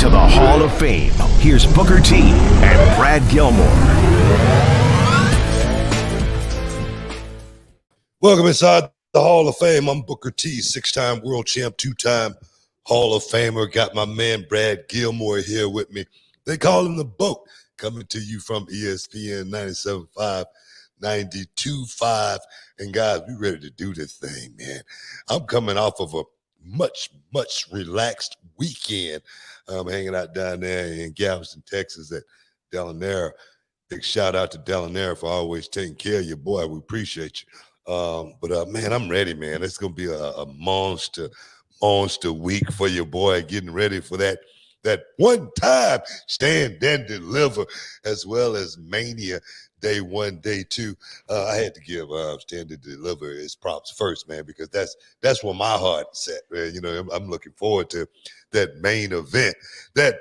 to the Hall of Fame. Here's Booker T and Brad Gilmore. Welcome inside the Hall of Fame. I'm Booker T, 6-time world champ, 2-time Hall of Famer. Got my man Brad Gilmore here with me. They call him the BOAT, coming to you from ESPN 97.5, 92.5. And guys, we ready to do this thing, man. I'm coming off of a much relaxed weekend. I'm hanging out down there in Galveston, Texas at Delanera. Big shout out to Delanera for always taking care of your boy. We appreciate you. But man, I'm ready, man. It's gonna be a monster week for your boy, getting ready for that one time stand and deliver, as well as Mania day 1, day 2. I had to give stand and deliver his props first, man, because that's where my heart's at, man. You know, I'm looking forward to that main event. That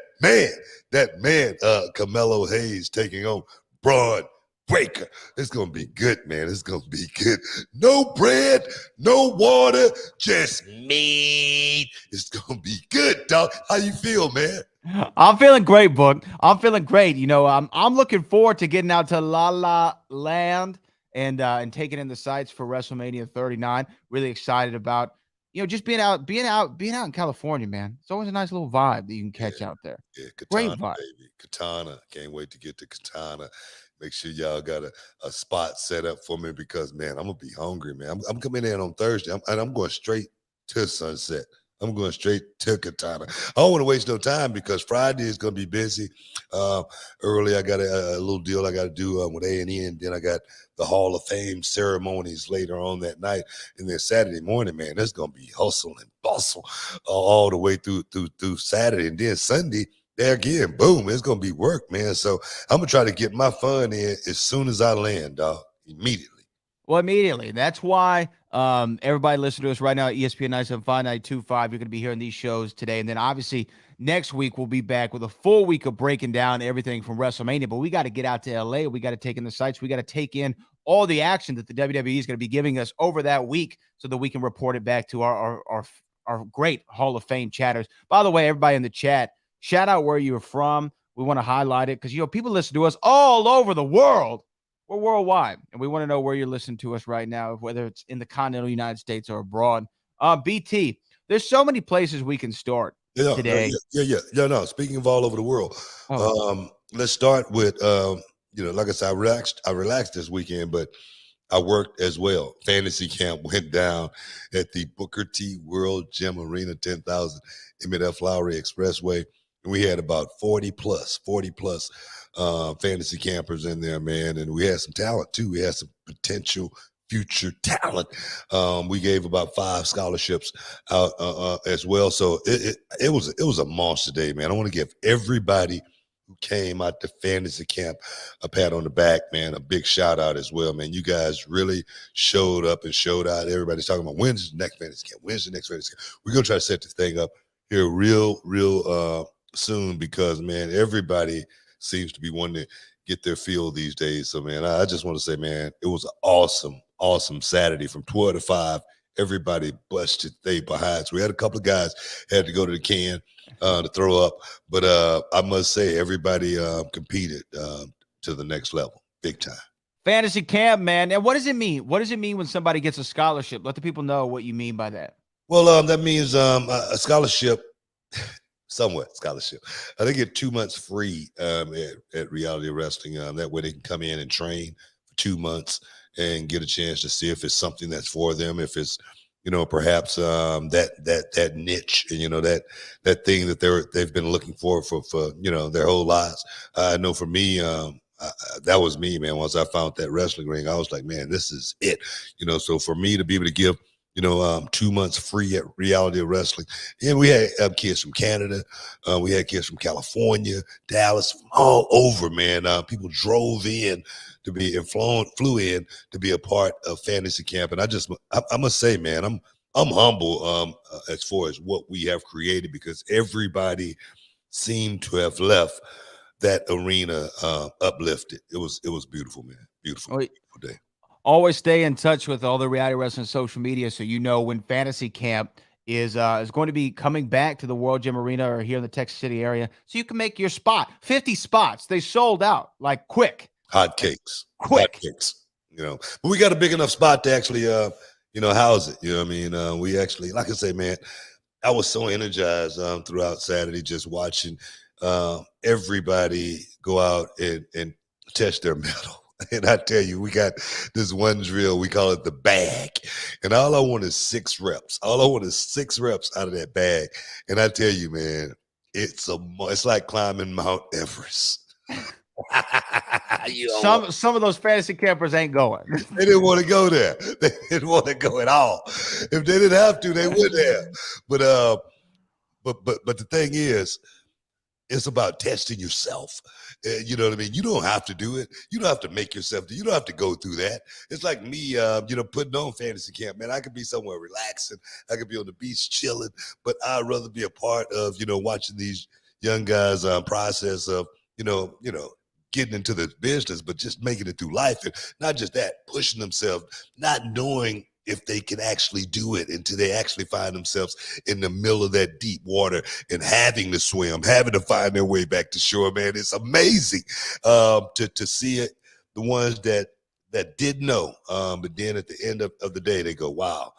man, Carmelo Hayes taking on Braun Breaker. It's gonna be good, man. It's gonna be good. No bread, no water, just meat. It's gonna be good, dog. How you feel, man? I'm feeling great, Book. I'm feeling great. You know, I'm looking forward to getting out to La La Land and taking in the sights for WrestleMania 39. Really excited about, just being out in California, man. It's always a nice little vibe that you can catch out there. Yeah, Great Katana, vibe. baby. Katana. Can't wait to get to Katana. Make sure y'all got a spot set up for me because, man, I'm going to be hungry, man. I'm coming in on Thursday, and I'm going straight to Sunset. I'm going straight to Katana. I don't want to waste no time because Friday is going to be busy. Early, I got a little deal I got to do with A&E, and then I got the Hall of Fame ceremonies later on that night. And then Saturday morning, man, there's going to be hustle and bustle all the way through Saturday. And then Sunday, there again, boom, it's going to be work, man. So I'm going to try to get my fun in as soon as I land, dog, immediately. Well, immediately. That's why everybody listen to us right now at ESPN 97.5, 92.5. You're going to be hearing these shows today. And then obviously next week we'll be back with a full week of breaking down everything from WrestleMania. But we got to get out to LA. We got to take in the sights. We got to take in all the action that the WWE is going to be giving us over that week so that we can report it back to our great Hall of Fame chatters. By the way, everybody in the chat, shout out where you're from. We want to highlight it because, people listen to us all over the world. We're worldwide, and we want to know where you're listening to us right now, whether it's in the continental United States or abroad. BT, there's so many places we can start today. No. Speaking of all over the world, let's start with, like I said, I relaxed this weekend, but I worked as well. Fantasy camp went down at the Booker T World Gym Arena, 10,000 Emmett F. Lowry Expressway. And we had about 40 plus fantasy campers in there, man. And we had some talent too. We had some potential future talent. We gave about 5 scholarships out as well. So it was a monster day, man. I want to give everybody who came out to fantasy camp a pat on the back, man. A big shout out as well, man. You guys really showed up and showed out. Everybody's talking about when's the next fantasy camp? When's the next fantasy camp? We're gonna try to set this thing up here real soon because, man, everybody seems to be wanting to get their feel these days. So, man, I just want to say, man, it was an awesome Saturday from 12 to 5. Everybody busted they behinds. We had a couple of guys had to go to the can to throw up, but I must say everybody competed to the next level, big time. Fantasy camp, man. And what does it mean? What does it mean when somebody gets a scholarship? Let the people know what you mean by that. Well, that means a scholarship. Somewhat scholarship. They get 2 months free at Reality Wrestling. That way they can come in and train for 2 months and get a chance to see if it's something that's for them. If it's, perhaps that niche and that thing that they've been looking for their whole lives. I know for me, that was me, man. Once I found that wrestling ring, I was like, man, this is it. So for me to be able to give 2 months free at Reality of Wrestling. And we had kids from Canada. We had kids from California, Dallas, from all over, man. People drove in to be and flew in to be a part of fantasy camp. And I must say, man, I'm humble as far as what we have created because everybody seemed to have left that arena uplifted. It was beautiful, man. Beautiful day. Always stay in touch with all the Reality Wrestling social media so when fantasy camp is going to be coming back to the World Gym Arena or here in the Texas City area, so you can make your spot. 50 spots. They sold out like quick. Hotcakes. Quick. Hotcakes. But we got a big enough spot to actually, house it. You know what I mean? We actually, like I say, man, I was so energized throughout Saturday just watching everybody go out and test their metal. And I tell you, we got this one drill, we call it the bag. And all I want is 6 reps. All I want is 6 reps out of that bag. And I tell you, man, it's like climbing Mount Everest. Some of those fantasy campers ain't going. They didn't want to go there. They didn't want to go at all. If they didn't have to, they would have. But the thing is, it's about testing yourself. You know what I mean? You don't have to do it. You don't have to make yourself do. You don't have to go through that. It's like me, putting on fantasy camp. Man, I could be somewhere relaxing. I could be on the beach chilling, but I'd rather be a part of, watching these young guys process of, getting into the business, but just making it through life. And not just that, pushing themselves, not knowing if they can actually do it until they actually find themselves in the middle of that deep water and having to swim, having to find their way back to shore, man. It's amazing to see it, the ones that did know. But then at the end of the day, they go, wow,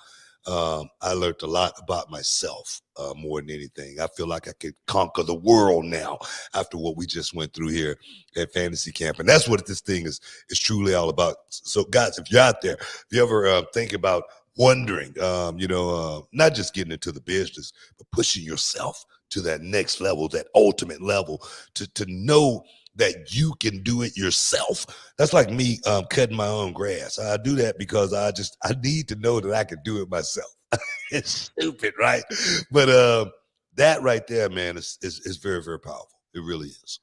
I learned a lot about myself more than anything. I feel like I could conquer the world now after what we just went through here at Fantasy Camp. And that's what this thing is truly all about. So, guys, if you're out there, if you ever think about wondering, not just getting into the business, but pushing yourself to that next level, that ultimate level, to know that you can do it yourself. That's like me cutting my own grass. I do that because I need to know that I can do it myself. It's stupid, right? But that right there, man, is very, very powerful. It really is.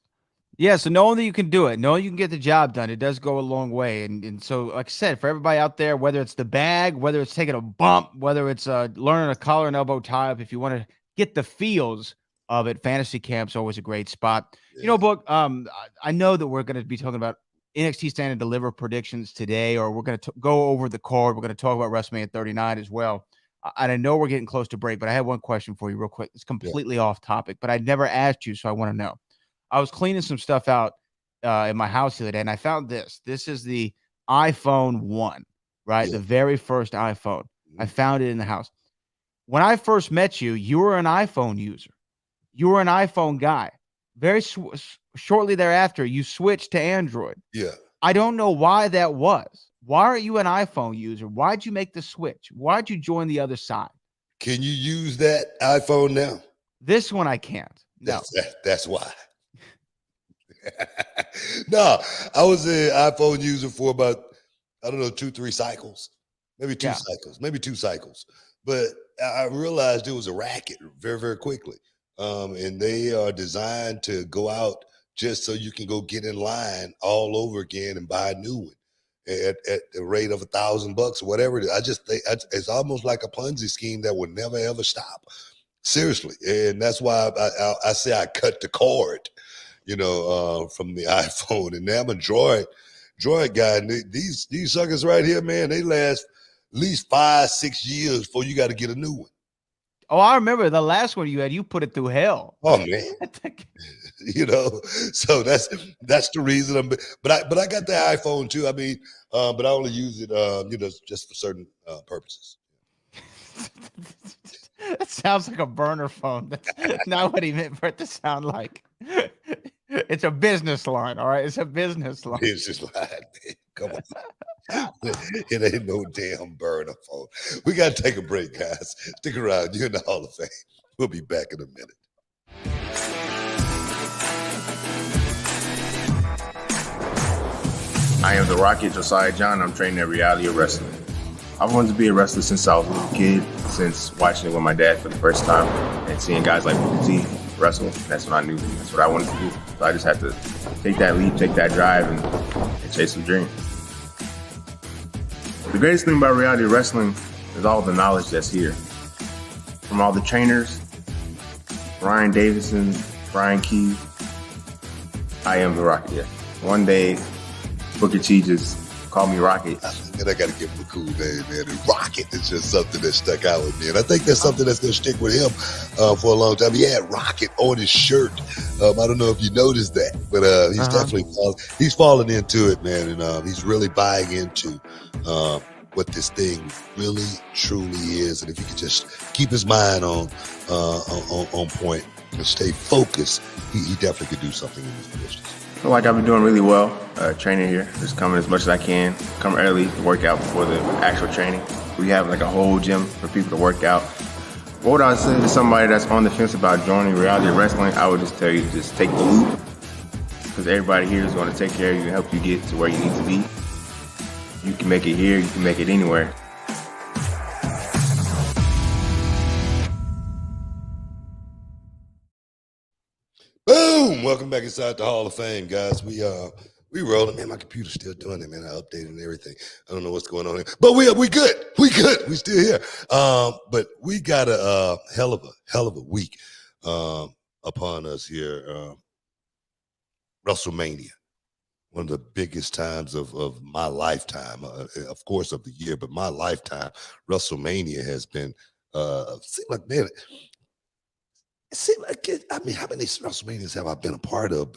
Yeah, so knowing that you can do it, knowing you can get the job done, it does go a long way. And so, like I said, for everybody out there, whether it's the bag, whether it's taking a bump, whether it's learning a collar and elbow tie up, if you want to get the feels of it, Fantasy Camp's always a great spot. Yeah. Book, I know that we're going to be talking about NXT Stand and Deliver predictions today, or we're going to go over the card. We're going to talk about WrestleMania 39 as well. And I know we're getting close to break, but I have one question for you real quick. It's completely off topic, but I never asked you, so I want to know. I was cleaning some stuff out in my house the other day, and I found this. This is the iPhone 1, right? Yeah. The very first iPhone. I found it in the house. When I first met you, you were an iPhone user. You were an iPhone guy. Very shortly thereafter, you switched to Android. Yeah. I don't know why that was. Why are you an iPhone user? Why'd you make the switch? Why'd you join the other side? Can you use that iPhone now? This one I can't. No. That's why. No, I was an iPhone user for about, 2-3 cycles. Maybe two cycles. But I realized it was a racket very, very quickly. And they are designed to go out just so you can go get in line all over again and buy a new one at the rate of $1,000 or whatever it is. I just think it's almost like a Ponzi scheme that will never, ever stop. Seriously. And that's why I say I cut the cord, from the iPhone. And now I'm a Droid guy. And these suckers right here, man, they last at least 5-6 years before you got to get a new one. Oh, I remember the last one you had. You put it through hell. Oh man, So that's the reason. But I got the iPhone too. I mean, but I only use it, just for certain purposes. That sounds like a burner phone. That's not what he meant for it to sound like. It's a business line, all right? It's a business line. Business line, man. Come on. It ain't no damn burner phone. We got to take a break, guys. Stick around. You're in the Hall of Fame. We'll be back in a minute. I am the Rocket, Josiah John. I'm training at Reality of Wrestling. I've wanted to be a wrestler since I was a little kid, since watching it with my dad for the first time and seeing guys like Booker T wrestle. That's when I knew that's what I wanted to do. So I just had to take that leap, take that drive, and chase some dreams. The greatest thing about Reality of Wrestling is all the knowledge that's here. From all the trainers, Ryan Davison, Brian Keith, I am the Rocket. One day, Booker T just call me Rocket. And I got to give him a cool name, man. And Rocket is just something that stuck out with me. And I think that's something that's going to stick with him for a long time. He had Rocket on his shirt. I don't know if you noticed that, but he's definitely fallen into it, man. And he's really buying into what this thing really, truly is. And if he could just keep his mind on point and stay focused, he definitely could do something in this business. I feel like I've been doing really well training here. Just coming as much as I can. Come early to work out before the actual training. We have like a whole gym for people to work out. What would I say to somebody that's on the fence about joining reality wrestling? I would just tell you, just take the loop. Because everybody here is going to take care of you and help you get to where you need to be. You can make it here, you can make it anywhere. Boom! Welcome back inside the Hall of Fame, guys. We rolling. Man, my computer's still doing it, man. I updated and everything. I don't know what's going on here. But we good. We good. We still here. But we got a hell of a week upon us here. WrestleMania. One of the biggest times of my lifetime, of course, of the year, but my lifetime. WrestleMania has been seemed like, man, it seemed like I mean, how many WrestleManias have I been a part of?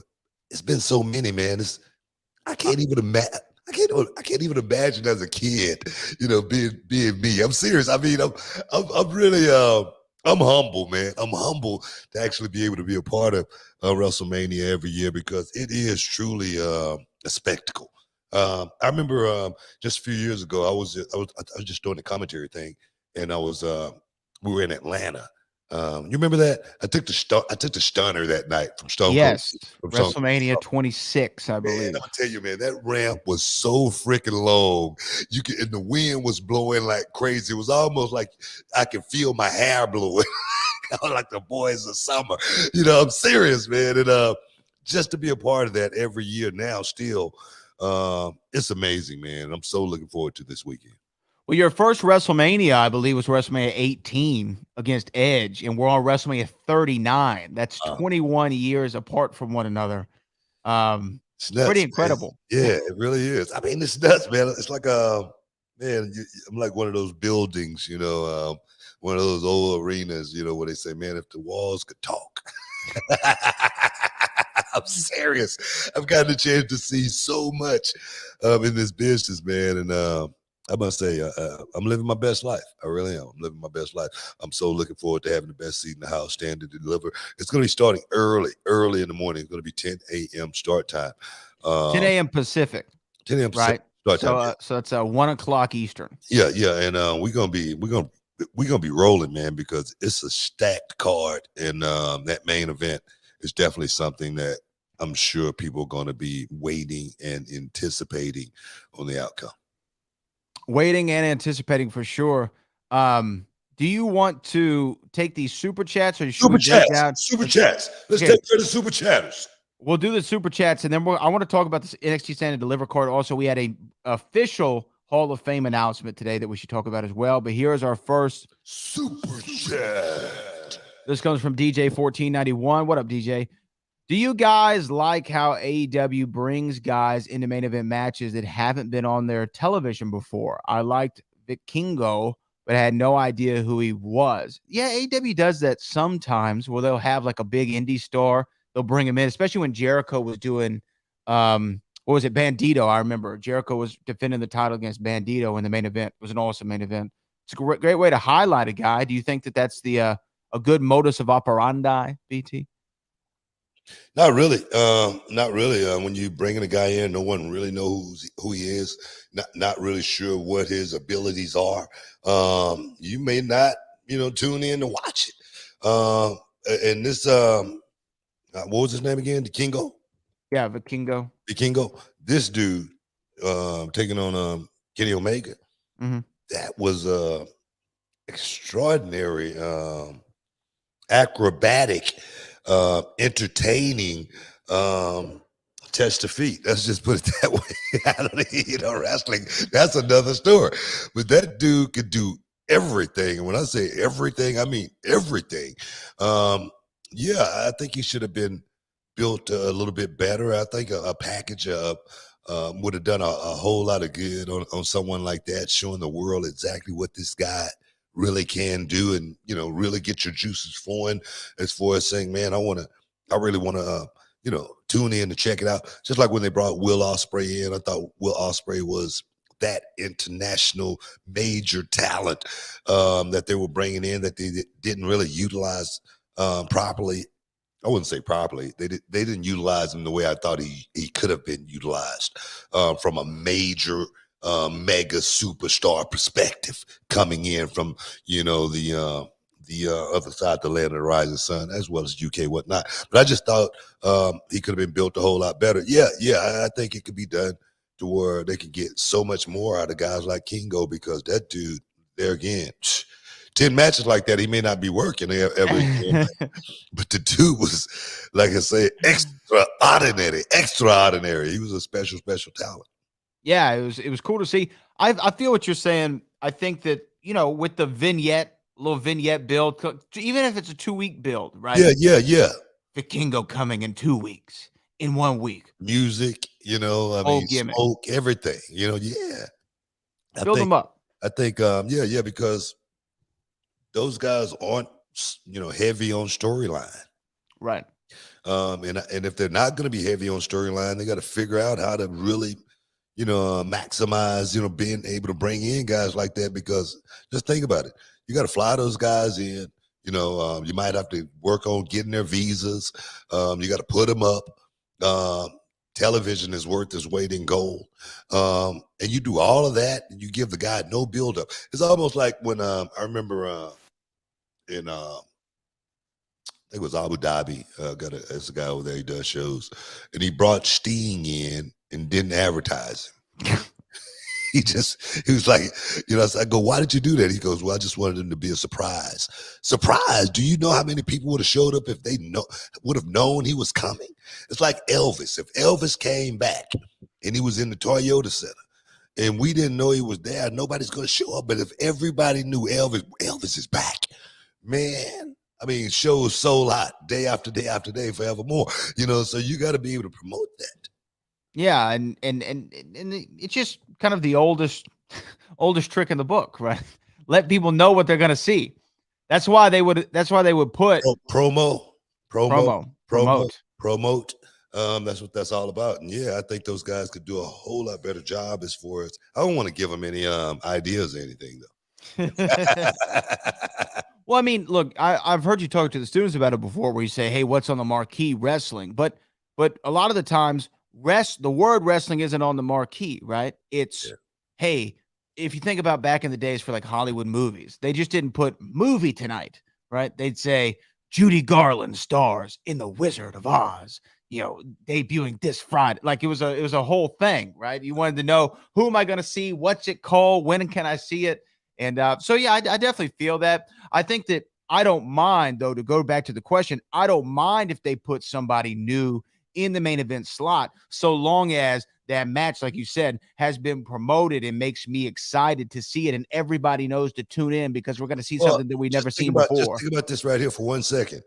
It's been so many, man. I can't even imagine. I can't even imagine as a kid, being me. I'm serious. I mean, I'm really I'm humble, man. I'm humble to actually be able to be a part of WrestleMania every year because it is truly a spectacle. I remember just a few years ago, I was just doing the commentary thing, and we were in Atlanta. You remember that? I took the stunner that night from Stone Cold. Yes, WrestleMania 26, I believe. Man, I'll tell you, man, that ramp was so freaking long. And the wind was blowing like crazy. It was almost like I could feel my hair blowing, like the boys of summer. I'm serious, man. And just to be a part of that every year now, still, it's amazing, man. I'm so looking forward to this weekend. Well, your first WrestleMania, I believe, was WrestleMania 18 against Edge, and we're on WrestleMania 39. That's 21 years apart from one another. It's nuts, pretty incredible. Man. Yeah, it really is. I mean, it's nuts, man. It's like man, I'm like one of those buildings, one of those old arenas, where they say, man, if the walls could talk. I'm serious. I've gotten a chance to see so much in this business, man, and I must say, I'm living my best life. I really am. I'm living my best life. I'm so looking forward to having the best seat in the house, Stand and Deliver. It's going to be starting early in the morning. It's going to be 10 a.m. start time. 10 a.m. Pacific. 10 a.m. Pacific right? start time. So it's 1 o'clock Eastern. Yeah, and we're gonna be rolling, man, because it's a stacked card, and that main event is definitely something that I'm sure people are going to be waiting and anticipating on the outcome. Waiting and anticipating for sure. Do you want to take these super chats or super chats? Super chats. Let's take care of the super chatters. We'll do the super chats, and then I want to talk about this NXT Stand and Deliver card. Also, we had a official Hall of Fame announcement today that we should talk about as well. But here's our first super chat. This comes from DJ1491. What up, DJ? Do you guys like how AEW brings guys into main event matches that haven't been on their television before? I liked Vikingo, but I had no idea who he was. Yeah, AEW does that sometimes where they'll have like a big indie star. They'll bring him in, especially when Jericho was doing, what was it, Bandito? I remember Jericho was defending the title against Bandito in the main event. It was an awesome main event. It's a great way to highlight a guy. Do you think that that's a good modus of operandi, BT? Not really. Not really. When you bringing a guy in, no one really knows who he is. Not really sure what his abilities are. You may not, tune in to watch it. And this, what was his name again? Vikingo? Yeah, Vikingo. Vikingo. This dude taking on Kenny Omega. Mm-hmm. That was extraordinary, acrobatic, entertaining test of feet. Let's just put it that way. I don't wrestling, that's another story. But that dude could do everything. And when I say everything, I mean everything. Yeah, I think he should have been built a little bit better. I think a package of would have done a whole lot of good on someone like that, showing the world exactly what this guy really can do, and really get your juices flowing as far as saying, man, I really want to tune in to check it out. Just like when they brought Will Ospreay in, I thought Will Ospreay was that international major talent that they were bringing in that they didn't really utilize properly. I wouldn't say properly. They didn't utilize him the way I thought he could have been utilized from a major mega superstar perspective, coming in from the other side of the land of the rising sun, as well as UK whatnot. But I just thought he could have been built a whole lot better. Yeah, I think it could be done to where they can get so much more out of guys like Kingo, because that dude, there again, 10 matches like that, he may not be working every but the dude was, like I say, extraordinary. He was a special talent. Yeah, it was cool to see. I feel what you're saying. I think that, with the little vignette build, even if it's a 2-week build, right? Yeah. Vikingo coming in 2 weeks, in 1 week. Music, smoke, everything, yeah. Build them up. I think, because those guys aren't, heavy on storyline. Right. And if they're not going to be heavy on storyline, they got to figure out how to really, maximize, being able to bring in guys like that, because just think about it. You got to fly those guys in, you might have to work on getting their visas. You got to put them up. Television is worth its weight in gold. And you do all of that and you give the guy no buildup. It's almost like when I remember in I think it was Abu Dhabi, it's a guy over there, he does shows, and he brought Sting in and didn't advertise him. he was like, I go, why did you do that? He goes, well, I just wanted him to be a surprise. Surprise? Do you know how many people would have showed up if they would have known he was coming? It's like Elvis. If Elvis came back and he was in the Toyota Center and we didn't know he was there, nobody's going to show up. But if everybody knew Elvis is back, man, I mean, shows sold out day after day after day, forevermore. So you got to be able to promote that. Yeah, and it's just kind of the oldest trick in the book, right? Let people know what they're going to see. That's why they would put promote. Promote. That's what that's all about. And yeah, I think those guys could do a whole lot better job as far as, I don't want to give them any ideas or anything though. Well, I mean, look, I've heard you talk to the students about it before, where you say, hey, what's on the marquee? Wrestling. But a lot of the times, the word wrestling isn't on the marquee, right? It's, hey, if you think about back in the days for like Hollywood movies, they just didn't put movie tonight, right? They'd say Judy Garland stars in The Wizard of Oz, debuting this Friday. Like it was a whole thing, right? You wanted to know, who am I going to see? What's it called? When can I see it? And so, yeah, I definitely feel that. I think that I don't mind, though, to go back to the question, I don't mind if they put somebody new in the main event slot, so long as that match, like you said, has been promoted and makes me excited to see it, and everybody knows to tune in, because we're going to see something that we've never seen before. Just think about this right here for 1 second.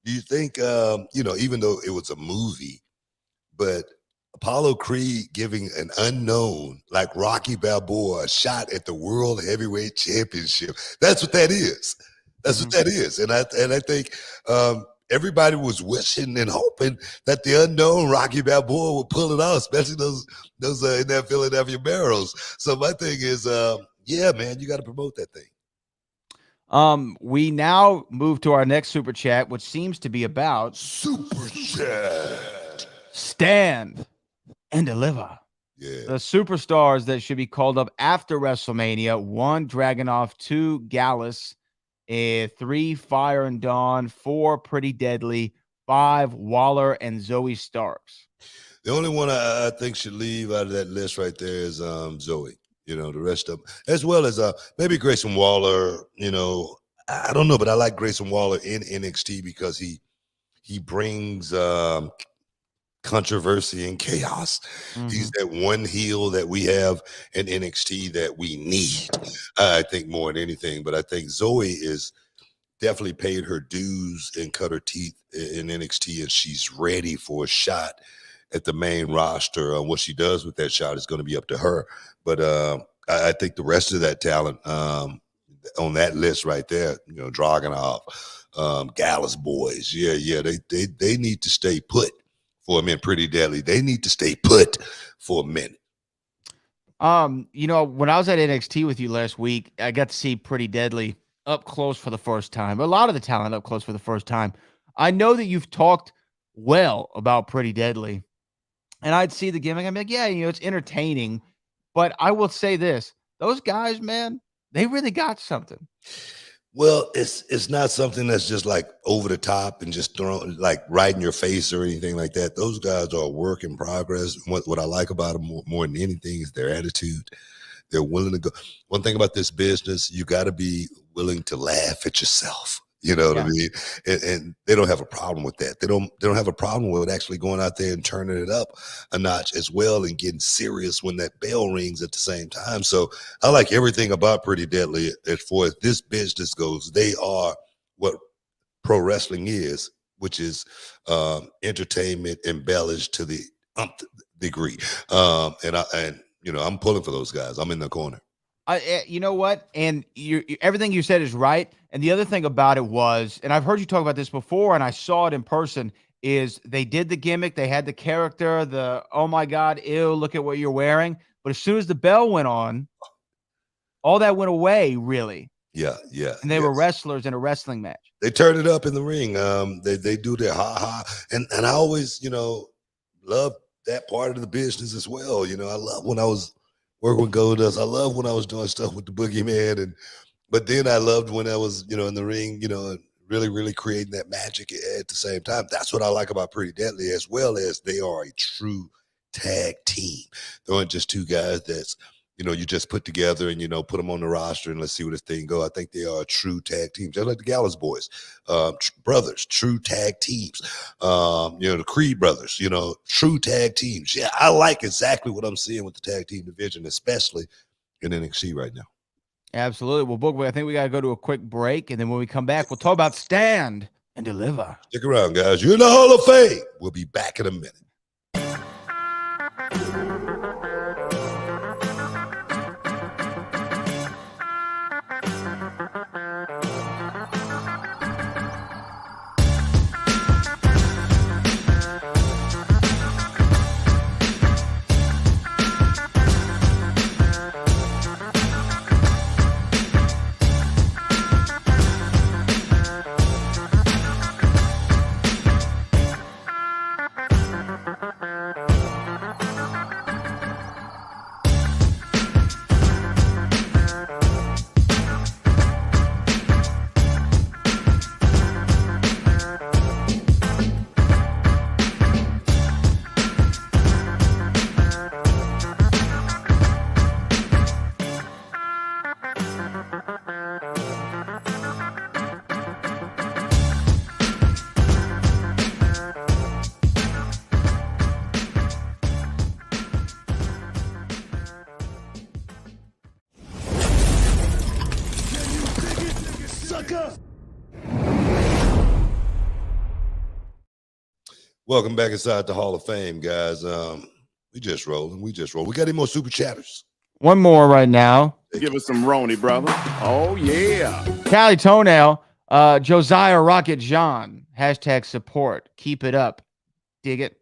Do you think, even though it was a movie, but Apollo Creed giving an unknown like Rocky Balboa a shot at the World Heavyweight Championship, that's what that is. That's what that is. And I think everybody was wishing and hoping that the unknown Rocky Balboa would pull it off, especially those in that Philadelphia Barrows. So my thing is, yeah, man, you got to promote that thing. We now move to our next super chat, which seems to be about Super Chat. Stand and Deliver. Yeah. The superstars that should be called up after WrestleMania: 1, Dragunov; 2, Gallus; 3, Fire and Dawn; 4, Pretty Deadly; 5, Waller and Zoe Starks. The only one I think should leave out of that list right there is Zoe. The rest of them, as well as maybe Grayson Waller. I don't know, but I like Grayson Waller in NXT because he brings controversy and chaos. Mm-hmm. He's that one heel that we have in NXT that we need, I think, more than anything. But I think Zoe is definitely paid her dues and cut her teeth in NXT, and she's ready for a shot at the main roster. What she does with that shot is going to be up to her. But I think the rest of that talent on that list right there, Dragunov, Gallus boys, they need to stay put for a minute. Pretty Deadly, they need to stay put for a minute. When I was at NXT with you last week, I got to see Pretty Deadly up close for the first time. A lot of the talent up close for the first time. I know that you've talked well about Pretty Deadly, and I'd see the gimmick. I'm like, yeah, it's entertaining. But I will say this: those guys, man, they really got something. Well, it's not something that's just like over the top and just thrown like right in your face or anything like that. Those guys are a work in progress. What I like about them more than anything is their attitude. They're willing to go. One thing about this business, you got to be willing to laugh at yourself. You know what I mean? And they don't have a problem with that. They don't have a problem with actually going out there and turning it up a notch as well and getting serious when that bell rings at the same time. So I like everything about Pretty Deadly as far as this business goes. They are what pro wrestling is, which is entertainment embellished to the nth degree. I'm pulling for those guys. I'm in the corner. You know what? And everything you said is right. And the other thing about it was, and I've heard you talk about this before, and I saw it in person, is they did the gimmick. They had the character, the, oh my God, ew, look at what you're wearing. But as soon as the bell went on, all that went away, really. Yeah. And they were wrestlers in a wrestling match. They turned it up in the ring. They do their ha-ha. And I always, love that part of the business as well. I love when I was working with Goldust. I love when I was doing stuff with the Boogeyman, but then I loved when I was, in the ring, really, really creating that magic at the same time. That's what I like about Pretty Deadly, as well as they are a true tag team. They aren't just two guys that's, you just put together and, put them on the roster and let's see where this thing go. I think they are a true tag team, just like the Gallus boys, brothers, true tag teams. The Creed brothers, true tag teams. Yeah, I like exactly what I'm seeing with the tag team division, especially in NXT right now. Absolutely. Well, Book, I think we got to go to a quick break, and then when we come back, we'll talk about Stand and Deliver. Stick around, guys. You're in the Hall of Fame. We'll be back in a minute. Welcome back inside the Hall of Fame, guys. We just rolling. We got any more super chatters? One more right now. Give us some Roni, brother. Oh, yeah. Cali Toenail, Josiah Rocket John, #support. Keep it up. Dig it.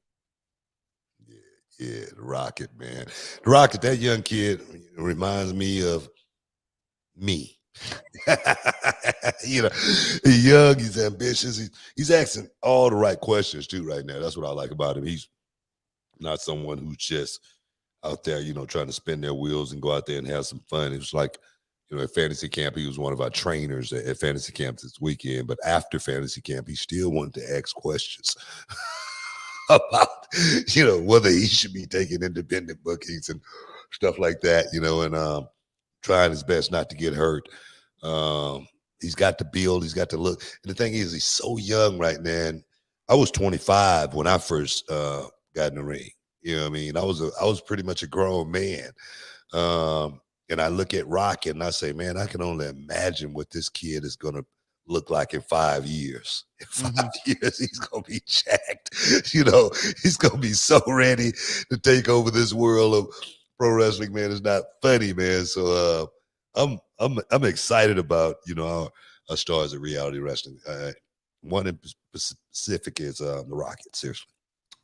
Yeah, the Rocket, man. The Rocket, that young kid reminds me of me. He's young, he's ambitious, he's asking all the right questions too right now. That's what I like about him. He's not someone who's just out there, trying to spin their wheels and go out there and have some fun. It was like, at fantasy camp, he was one of our trainers at fantasy camp this weekend, but after fantasy camp, he still wanted to ask questions about, whether he should be taking independent bookings and stuff like that, and trying his best not to get hurt. He's got the build, he's got the look. And the thing is, he's so young right now. And I was 25 when I first got in the ring. You know what I mean? I was pretty much a grown man. And I look at Rocket and I say, man, I can only imagine what this kid is going to look like in 5 years. In 5 years, he's gonna be jacked. He's gonna be so ready to take over this world of pro wrestling, man. It's not funny, man. So I'm excited about our stars of reality wrestling. One in specific is the Rocket. Seriously,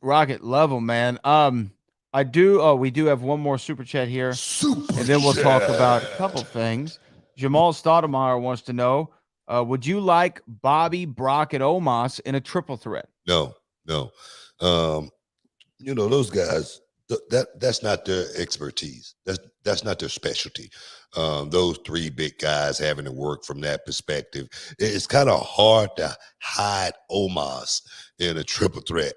Rocket, love him, man. I do. Oh, we do have one more super chat here, and then we'll talk about a couple things. Jamal Stoudemire wants to know: would you like Bobby, Brock, and Omos in a triple threat? No. Those guys. That's not their expertise. That's not their specialty. Those three big guys having to work from that perspective. It's kind of hard to hide Omos in a triple threat.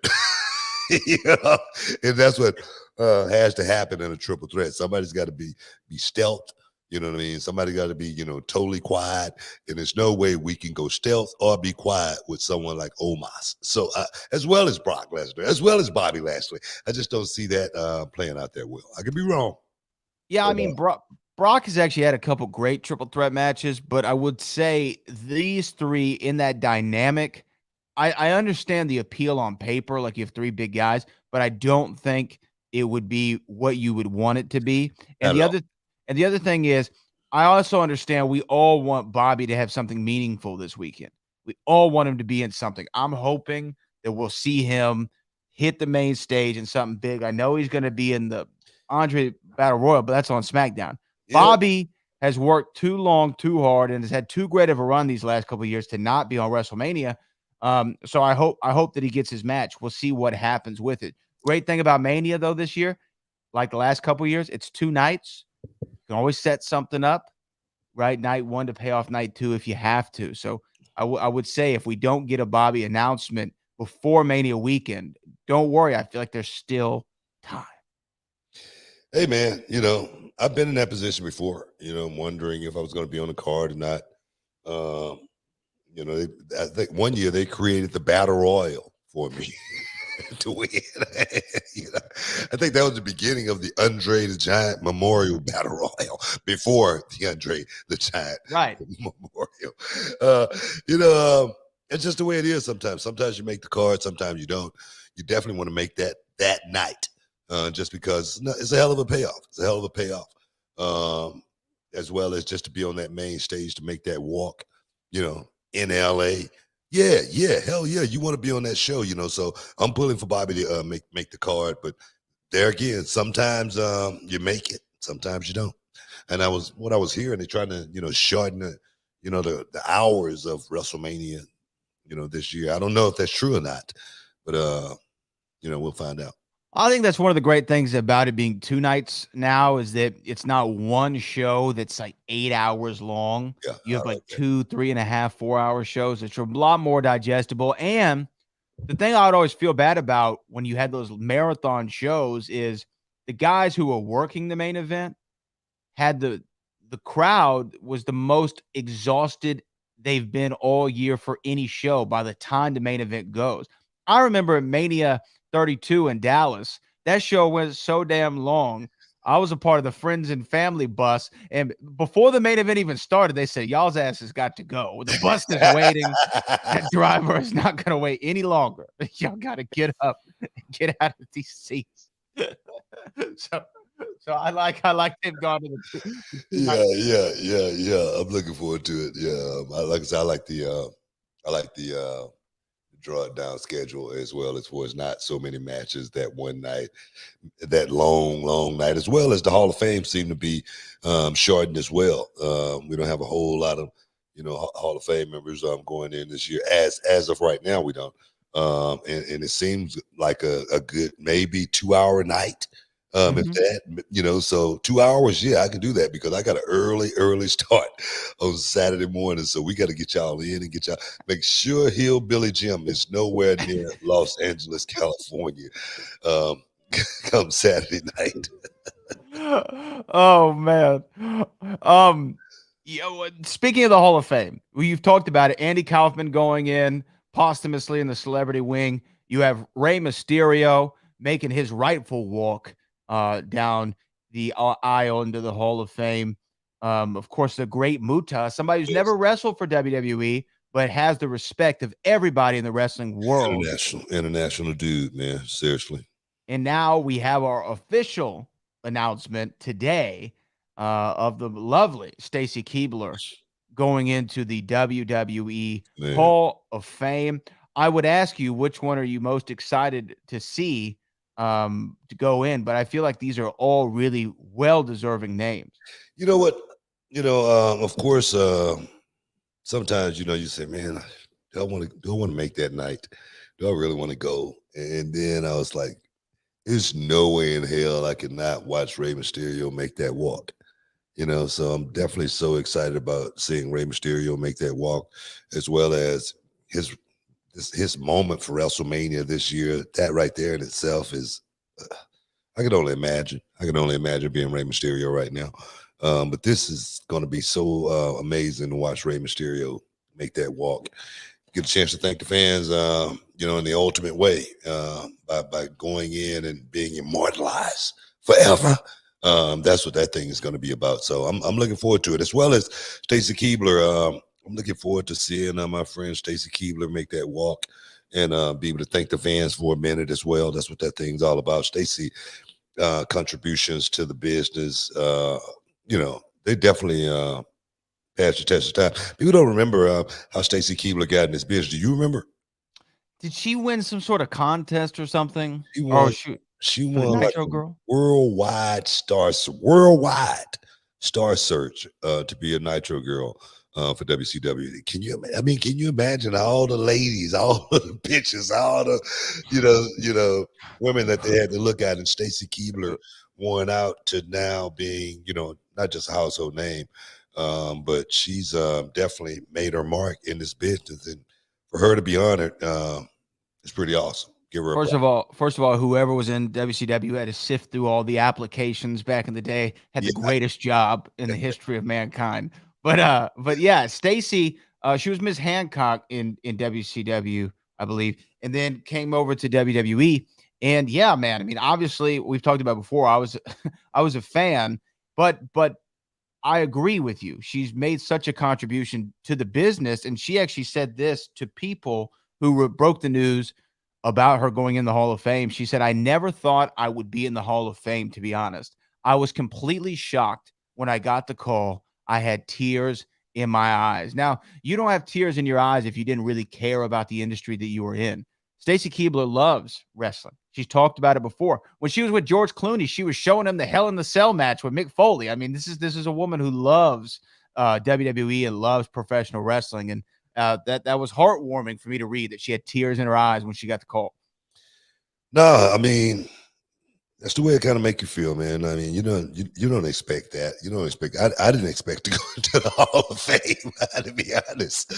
And that's what has to happen in a triple threat. Somebody's got to be stealth. You know what I mean? Somebody got to be, totally quiet. And there's no way we can go stealth or be quiet with someone like Omos. So as well as Brock Lesnar, as well as Bobby Lashley, I just don't see that playing out there well. I could be wrong. Yeah, I mean, Brock has actually had a couple great triple threat matches, but I would say these three in that dynamic, I understand the appeal on paper, like you have three big guys, but I don't think it would be what you would want it to be. And the other thing is, I also understand we all want Bobby to have something meaningful this weekend. We all want him to be in something. I'm hoping that we'll see him hit the main stage in something big. I know he's going to be in the Andre Battle Royal, but that's on SmackDown. Yeah. Bobby has worked too long, too hard, and has had too great of a run these last couple of years to not be on WrestleMania. So I hope that he gets his match. We'll see what happens with it. Great thing about Mania, though, this year, like the last couple of years, it's 2 nights. You can always set something up, right? Night 1 to pay off night 2 if you have to. So I would say if we don't get a Bobby announcement before Mania weekend, don't worry. I feel like there's still time. Hey, man, I've been in that position before, wondering if I was going to be on the card or not. I think one year they created the Battle Royal for me to win. I think that was the beginning of the Andre the Giant Memorial Battle Royal before the Andre the Giant Memorial. It's just the way it is sometimes. Sometimes you make the card, sometimes you don't. You definitely want to make that night just because it's a hell of a payoff. It's a hell of a payoff. As well as just to be on that main stage to make that walk, in LA. Yeah, hell yeah. You want to be on that show, so I'm pulling for Bobby to make the card. But there again, sometimes you make it, sometimes you don't. And what I was hearing, they're trying to, shorten the hours of WrestleMania, this year. I don't know if that's true or not, but we'll find out. I think that's one of the great things about it being 2 nights now is that it's not one show that's like 8 hours long. Yeah, you have like 2, 3.5, 4-hour shows. It's a lot more digestible. And the thing I would always feel bad about when you had those marathon shows is the guys who were working the main event had the crowd was the most exhausted they've been all year for any show by the time the main event goes. I remember Mania 32 in Dallas. That show went so damn long. I was a part of the friends and family bus, and before the main event even started, they said, y'all's ass has got to go. The bus is waiting. That driver is not going to wait any longer. Y'all got to get up and get out of these seats. So I like they've gone to the yeah. I'm looking forward to it. Yeah, like I said, I like the draw it down schedule as well as for it's not so many matches that one night, that long night, as well as the Hall of Fame seem to be shortened as well. We don't have a whole lot of Hall of Fame members going in this year as of right now. We don't, and it seems like a good maybe 2-hour night. If that, so 2 hours, yeah, I can do that because I got an early start on Saturday morning. So we got to get y'all in and make sure Hillbilly Jim is nowhere near Los Angeles, California, come Saturday night. Oh man. Speaking of the Hall of Fame, you've talked about it. Andy Kaufman going in posthumously in the celebrity wing. You have Rey Mysterio making his rightful walk down the aisle into the Hall of Fame. Of course, the great Muta, somebody who's never wrestled for WWE, but has the respect of everybody in the wrestling world. International dude, man. Seriously. And now we have our official announcement today of the lovely Stacy Keibler going into the WWE Hall of Fame. I would ask you, which one are you most excited to see to go in? But I feel like these are all really well-deserving names. You know what? Of course, sometimes, you say, man, do I want to make that night? Do I really want to go? And then I was like, there's no way in hell I could not watch Rey Mysterio make that walk. So I'm definitely so excited about seeing Rey Mysterio make that walk, as well as his moment for WrestleMania this year. That right there in itself is, I can only imagine. I can only imagine being Rey Mysterio right now. But this is going to be so amazing to watch Rey Mysterio make that walk. Get a chance to thank the fans, in the ultimate way, by going in and being immortalized forever. That's what that thing is going to be about. So I'm looking forward to it, as well as Stacy Keibler. I'm looking forward to seeing my friend Stacy Keibler make that walk and be able to thank the fans for a minute as well. That's what that thing's all about. Stacy contributions to the business, they definitely passed the test of time. People don't remember how Stacy Keibler got in this business. Do you remember? Did she win some sort of contest or something? She won like Nitro Girl? worldwide star search to be a Nitro Girl for WCW. Can you imagine all the ladies, all the bitches, all the women that they had to look at, and Stacy Keibler won out to now being not just a household name, but she's definitely made her mark in this business, and for her to be honored, it's pretty awesome. First of all, whoever was in WCW had to sift through all the applications back in the day, had the greatest job in the history of mankind. But yeah, Stacy, she was Miss Hancock in WCW, I believe, and then came over to WWE. And yeah, man, I mean, obviously we've talked about before, I was a fan, but I agree with you. She's made such a contribution to the business, and she actually said this to people who broke the news about her going in the Hall of Fame. She said, I never thought I would be in the Hall of Fame, to be honest. I was completely shocked when I got the call. I had tears in my eyes. Now, you don't have tears in your eyes if you didn't really care about the industry that you were in. Stacy Keibler loves wrestling. She's talked about it before. When she was with George Clooney, she was showing him the Hell in the Cell match with Mick Foley. I mean, this is a woman who loves WWE and loves professional wrestling. And that was heartwarming for me to read, that she had tears in her eyes when she got the call. No, I mean, that's the way it kind of make you feel, man. I mean, you don't expect that. You don't expect. I didn't expect to go into the Hall of Fame, to be honest.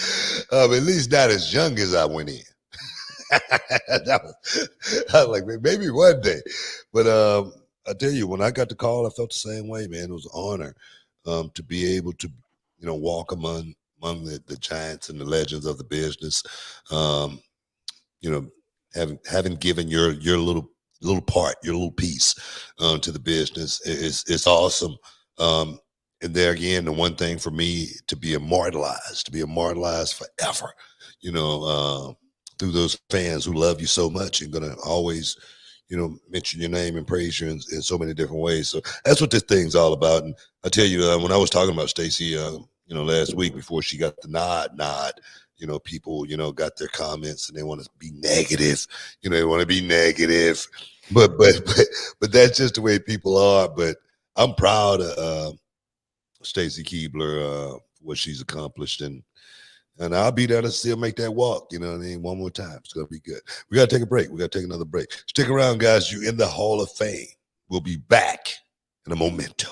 At least not as young as I went in. I was like, maybe one day. But I tell you, when I got the call, I felt the same way, man. It was an honor to be able to, walk among the giants and the legends of the business. Having given your little part, your little piece to the business is awesome. And there again, the one thing for me, to be immortalized forever, through those fans who love you so much and gonna always, mention your name and praise you in so many different ways. So that's what this thing's all about. And I tell you, when I was talking about Stacy, last week before she got the nod, people, got their comments and they want to be negative. They want to be negative, but that's just the way people are. But I'm proud of Stacy Keibler, what she's accomplished, and I'll be there to still make that walk. You know what I mean? One more time. It's going to be good. We got to take a break. We got to take another break. Stick around, guys. You're in the Hall of Fame. We'll be back in a momento.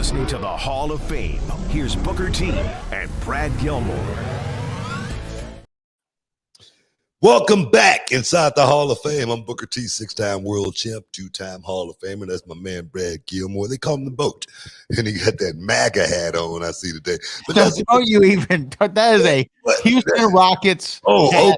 listening to the Hall of Fame. Here's Booker T and Brad Gilmore. Welcome back inside the Hall of Fame. I'm Booker T, 6-time world champ, 2-time Hall of Famer. That's my man, Brad Gilmore. They call him the BOAT. And he got that MAGA hat on, I see today. But that's Don't you even, that is a Houston Rockets hat.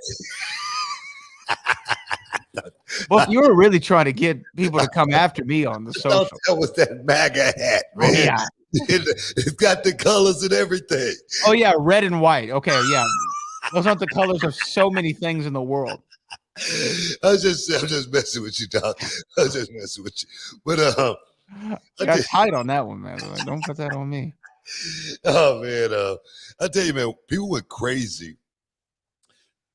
Well, you were really trying to get people to come after me on the social. That was that MAGA hat, man. Oh, yeah. It's got the colors and everything. Oh, yeah, red and white. Okay, yeah. Those aren't the colors of so many things in the world. I'm just messing with you, dog. I was just messing with you. But Got tight on that one, man. Don't put that on me. Oh man, I tell you, man, people went crazy.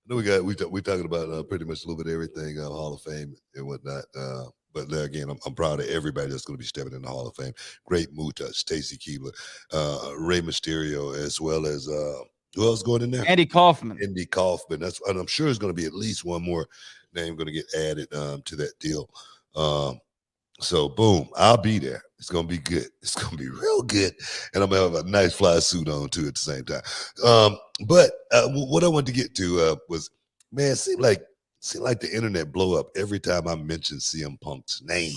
I know we talking about pretty much a little bit of everything, Hall of Fame and whatnot. But again, I'm proud of everybody that's going to be stepping in the Hall of Fame. Great Muta, Stacy Keibler, Rey Mysterio, as well as who else going in there? Andy Kaufman. Andy Kaufman. And I'm sure there's going to be at least one more name going to get added to that deal. So boom, I'll be there. It's going to be good. It's going to be real good. And I'm going to have a nice fly suit on too at the same time. But what I wanted to get to was, man, it seemed like the internet blow up every time I mention CM Punk's name.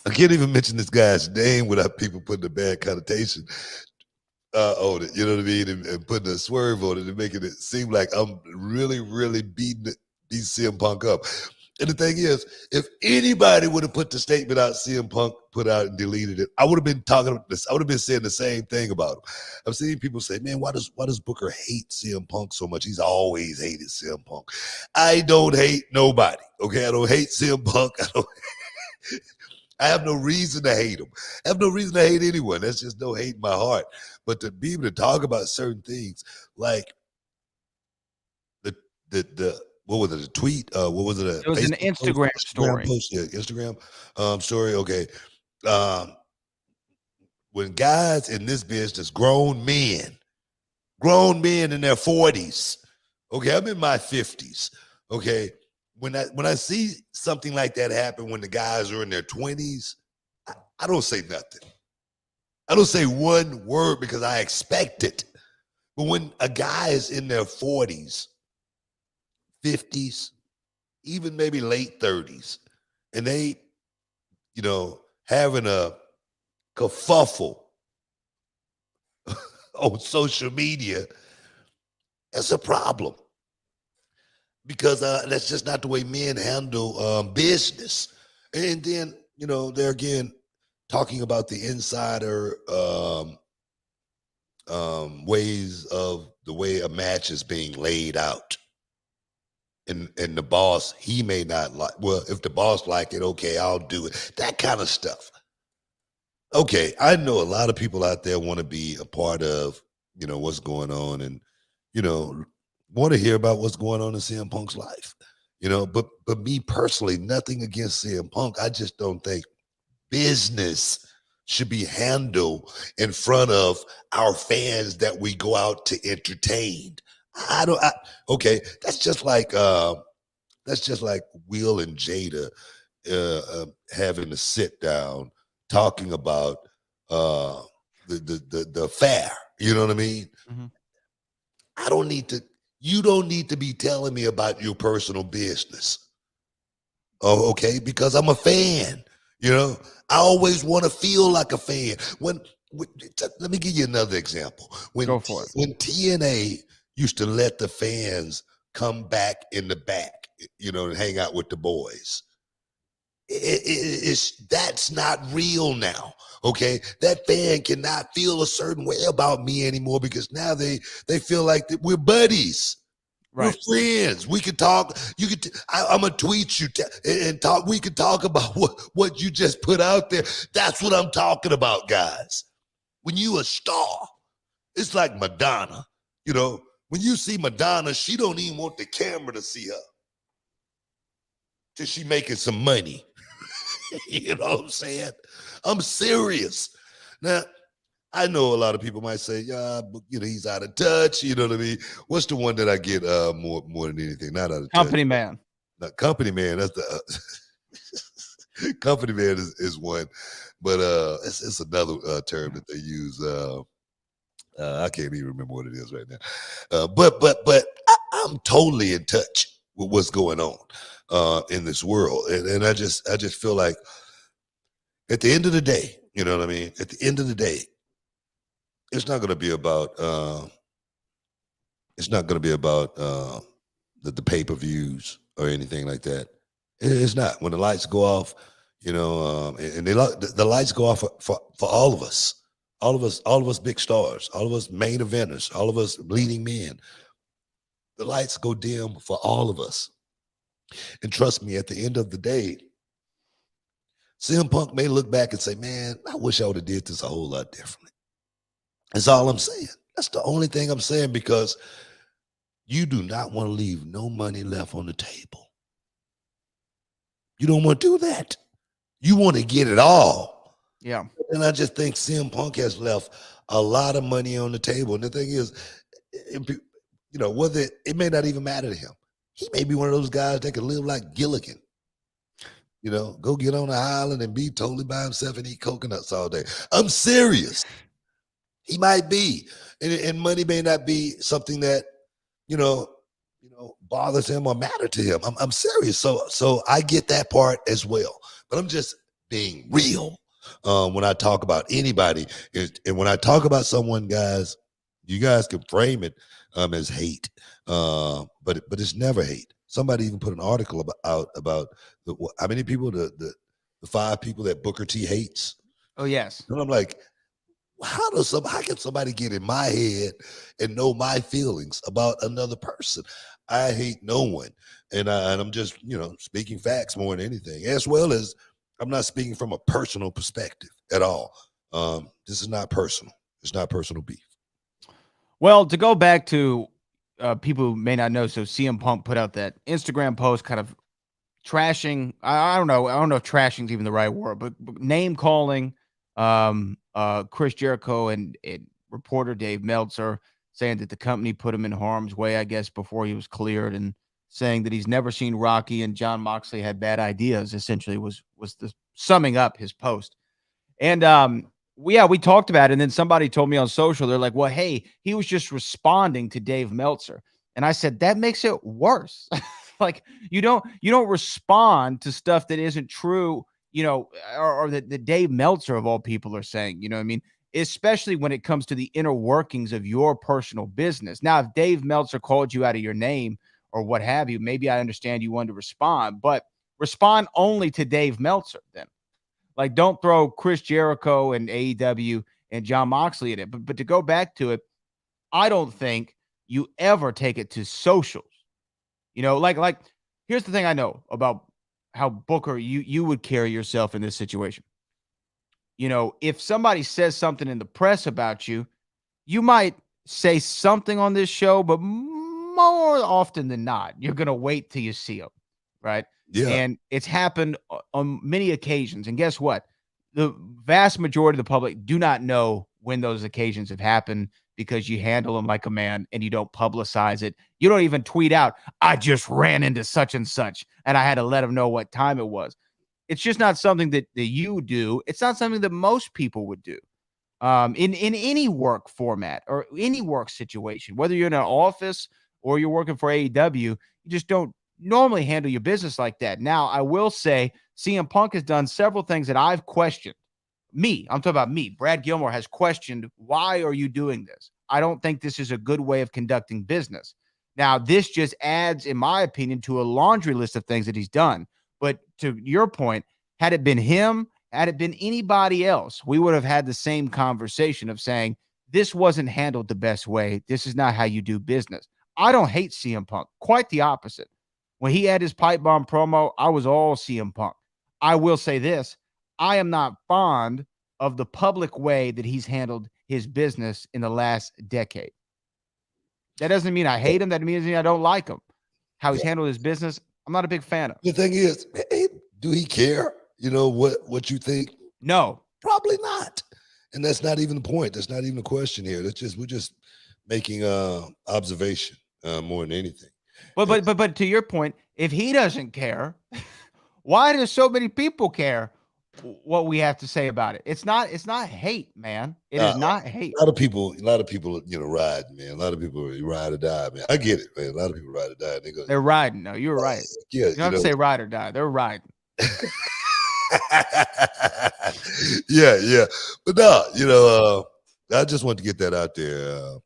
I can't even mention this guy's name without people putting a bad connotation on it, you know what I mean, and putting a swerve on it and making it seem like I'm really, really beating CM Punk up. And the thing is, if anybody would have put the statement out CM Punk put out and deleted it, I would have been talking about this. I would have been saying the same thing about him. I've seen people say, man, why does Booker hate CM Punk so much? He's always hated CM Punk. I don't hate nobody. Okay, I don't hate CM Punk. I have no reason to hate him. I have no reason to hate anyone. That's just no hate in my heart. But to be able to talk about certain things like the what was it, a tweet? What was it? It was an Instagram story. Instagram story. Okay. When guys in this business, grown men in their 40s, okay, I'm in my 50s, okay, when I see something like that happen when the guys are in their 20s, I don't say nothing. I don't say one word because I expect it. But when a guy is in their 40s, 50s, even maybe late 30s, and they, having a kerfuffle on social media, that's a problem. Because that's just not the way men handle business. And then, they're again talking about the insider ways of the way a match is being laid out. And the boss, he may not like, well, if the boss like it, okay, I'll do it. That kind of stuff. Okay, I know a lot of people out there want to be a part of, what's going on and, want to hear about what's going on in CM Punk's life, but me personally, nothing against CM Punk. I just don't think business should be handled in front of our fans that we go out to entertain. Okay, that's just like Will and Jada having to sit down talking about the affair. You know what I mean? Mm-hmm. You don't need to be telling me about your personal business. Oh, okay, because I'm a fan. I always want to feel like a fan. Let me give you another example. Go for it. When TNA used to let the fans come back in the back, and hang out with the boys. That's not real now. Okay, that fan cannot feel a certain way about me anymore because now they feel like that we're buddies. Right. We're friends. We could talk. I'm gonna tweet you and talk. We could talk about what you just put out there. That's what I'm talking about, guys. When you a star, it's like Madonna. When you see Madonna, she don't even want the camera to see her till she making some money. You know what I'm saying? I'm serious. Now, I know a lot of people might say, yeah, but, he's out of touch. You know what I mean? What's the one that I get more than anything? Not out of Company touch. Man. Not Company Man. That's the Company man is one, but it's another term that they use. I can't even remember what it is right now. But I'm totally in touch with what's going on in this world, and I just feel like at the end of the day, you know what I mean. At the end of the day, it's not going to be about the pay-per-views or anything like that. It's not. When the lights go off, you know, and the lights go off for all of us. All of us big stars, all of us main eventers, all of us leading men. The lights go dim for all of us. And trust me, at the end of the day, CM Punk may look back and say, man, I wish I would have did this a whole lot differently. That's all I'm saying. That's the only thing I'm saying, because you do not want to leave no money left on the table. You don't want to do that. You want to get it all. Yeah. And I just think CM Punk has left a lot of money on the table. And the thing is, you know, whether it may not even matter to him. He may be one of those guys that can live like Gilligan. You know, go get on the island and be totally by himself and eat coconuts all day. I'm serious. He might be. And money may not be something that, you know, bothers him or matter to him. I'm serious. So I get that part as well. But I'm just being real. When I talk about anybody, and when I talk about someone, guys, you guys can frame it as hate, but it's never hate. Somebody even put an article about how many people, the 5 people that Booker T hates. Oh yes. And I'm like, how can somebody get in my head and know my feelings about another person? I hate no one, and I'm just, you know, speaking facts more than anything, as well as I'm not speaking from a personal perspective at all. This is not personal. It's not personal beef. Well, to go back to people who may not know, so CM Punk put out that Instagram post kind of trashing. I don't know if trashing is even the right word, but name calling Chris Jericho and reporter Dave Meltzer, saying that the company put him in harm's way, I guess, before he was cleared, and saying that he's never seen Rocky and John Moxley had bad ideas, essentially was the summing up his post. And we talked about it, and then somebody told me on social, they're like, well, hey, he was just responding to Dave Meltzer. And I said, that makes it worse. Like, you don't respond to stuff that isn't true, you know, or that the Dave Meltzer of all people are saying, you know what I mean? Especially when it comes to the inner workings of your personal business. Now, if Dave Meltzer called you out of your name or what have you, maybe I understand you wanted to respond, but respond only to Dave Meltzer then. Like, don't throw Chris Jericho and AEW and John Moxley in it. But to go back to it, I don't think you ever take it to socials. You know, like here's the thing I know about how Booker, you would carry yourself in this situation. You know, if somebody says something in the press about you, you might say something on this show, but more often than not, you're going to wait till you see them, right? Yeah. And it's happened on many occasions. And guess what? The vast majority of the public do not know when those occasions have happened, because you handle them like a man and you don't publicize it. You don't even tweet out, I just ran into such and such, and I had to let them know what time it was. It's just not something that you do. It's not something that most people would do in any work format or any work situation, whether you're in an office or you're working for AEW. You just don't normally handle your business like that. Now, I will say CM Punk has done several things that I've questioned. I'm talking about me. Brad Gilmore has questioned, why are you doing this? I don't think this is a good way of conducting business. Now, this just adds, in my opinion, to a laundry list of things that he's done. But to your point, had it been him, had it been anybody else, we would have had the same conversation of saying, this wasn't handled the best way. This is not how you do business. I don't hate CM Punk. Quite the opposite. When he had his pipe bomb promo, I was all CM Punk. I will say this. I am not fond of the public way that he's handled his business in the last decade. That doesn't mean I hate him. That means I don't like him. How he's handled his business, I'm not a big fan of. The thing is, do he care? You know what you think? No, probably not. And that's not even the point. That's not even a question here. We're just making observation more than anything. But to your point, if he doesn't care, Why do so many people care what we have to say about it? It's not hate, man. It is not hate. A lot of people, ride, man. A lot of people ride or die, man. I get it, man. A lot of people ride or die. They're riding. No, you're right. Yeah, you don't have to say ride or die. They're riding. yeah. But no, I just want to get that out there.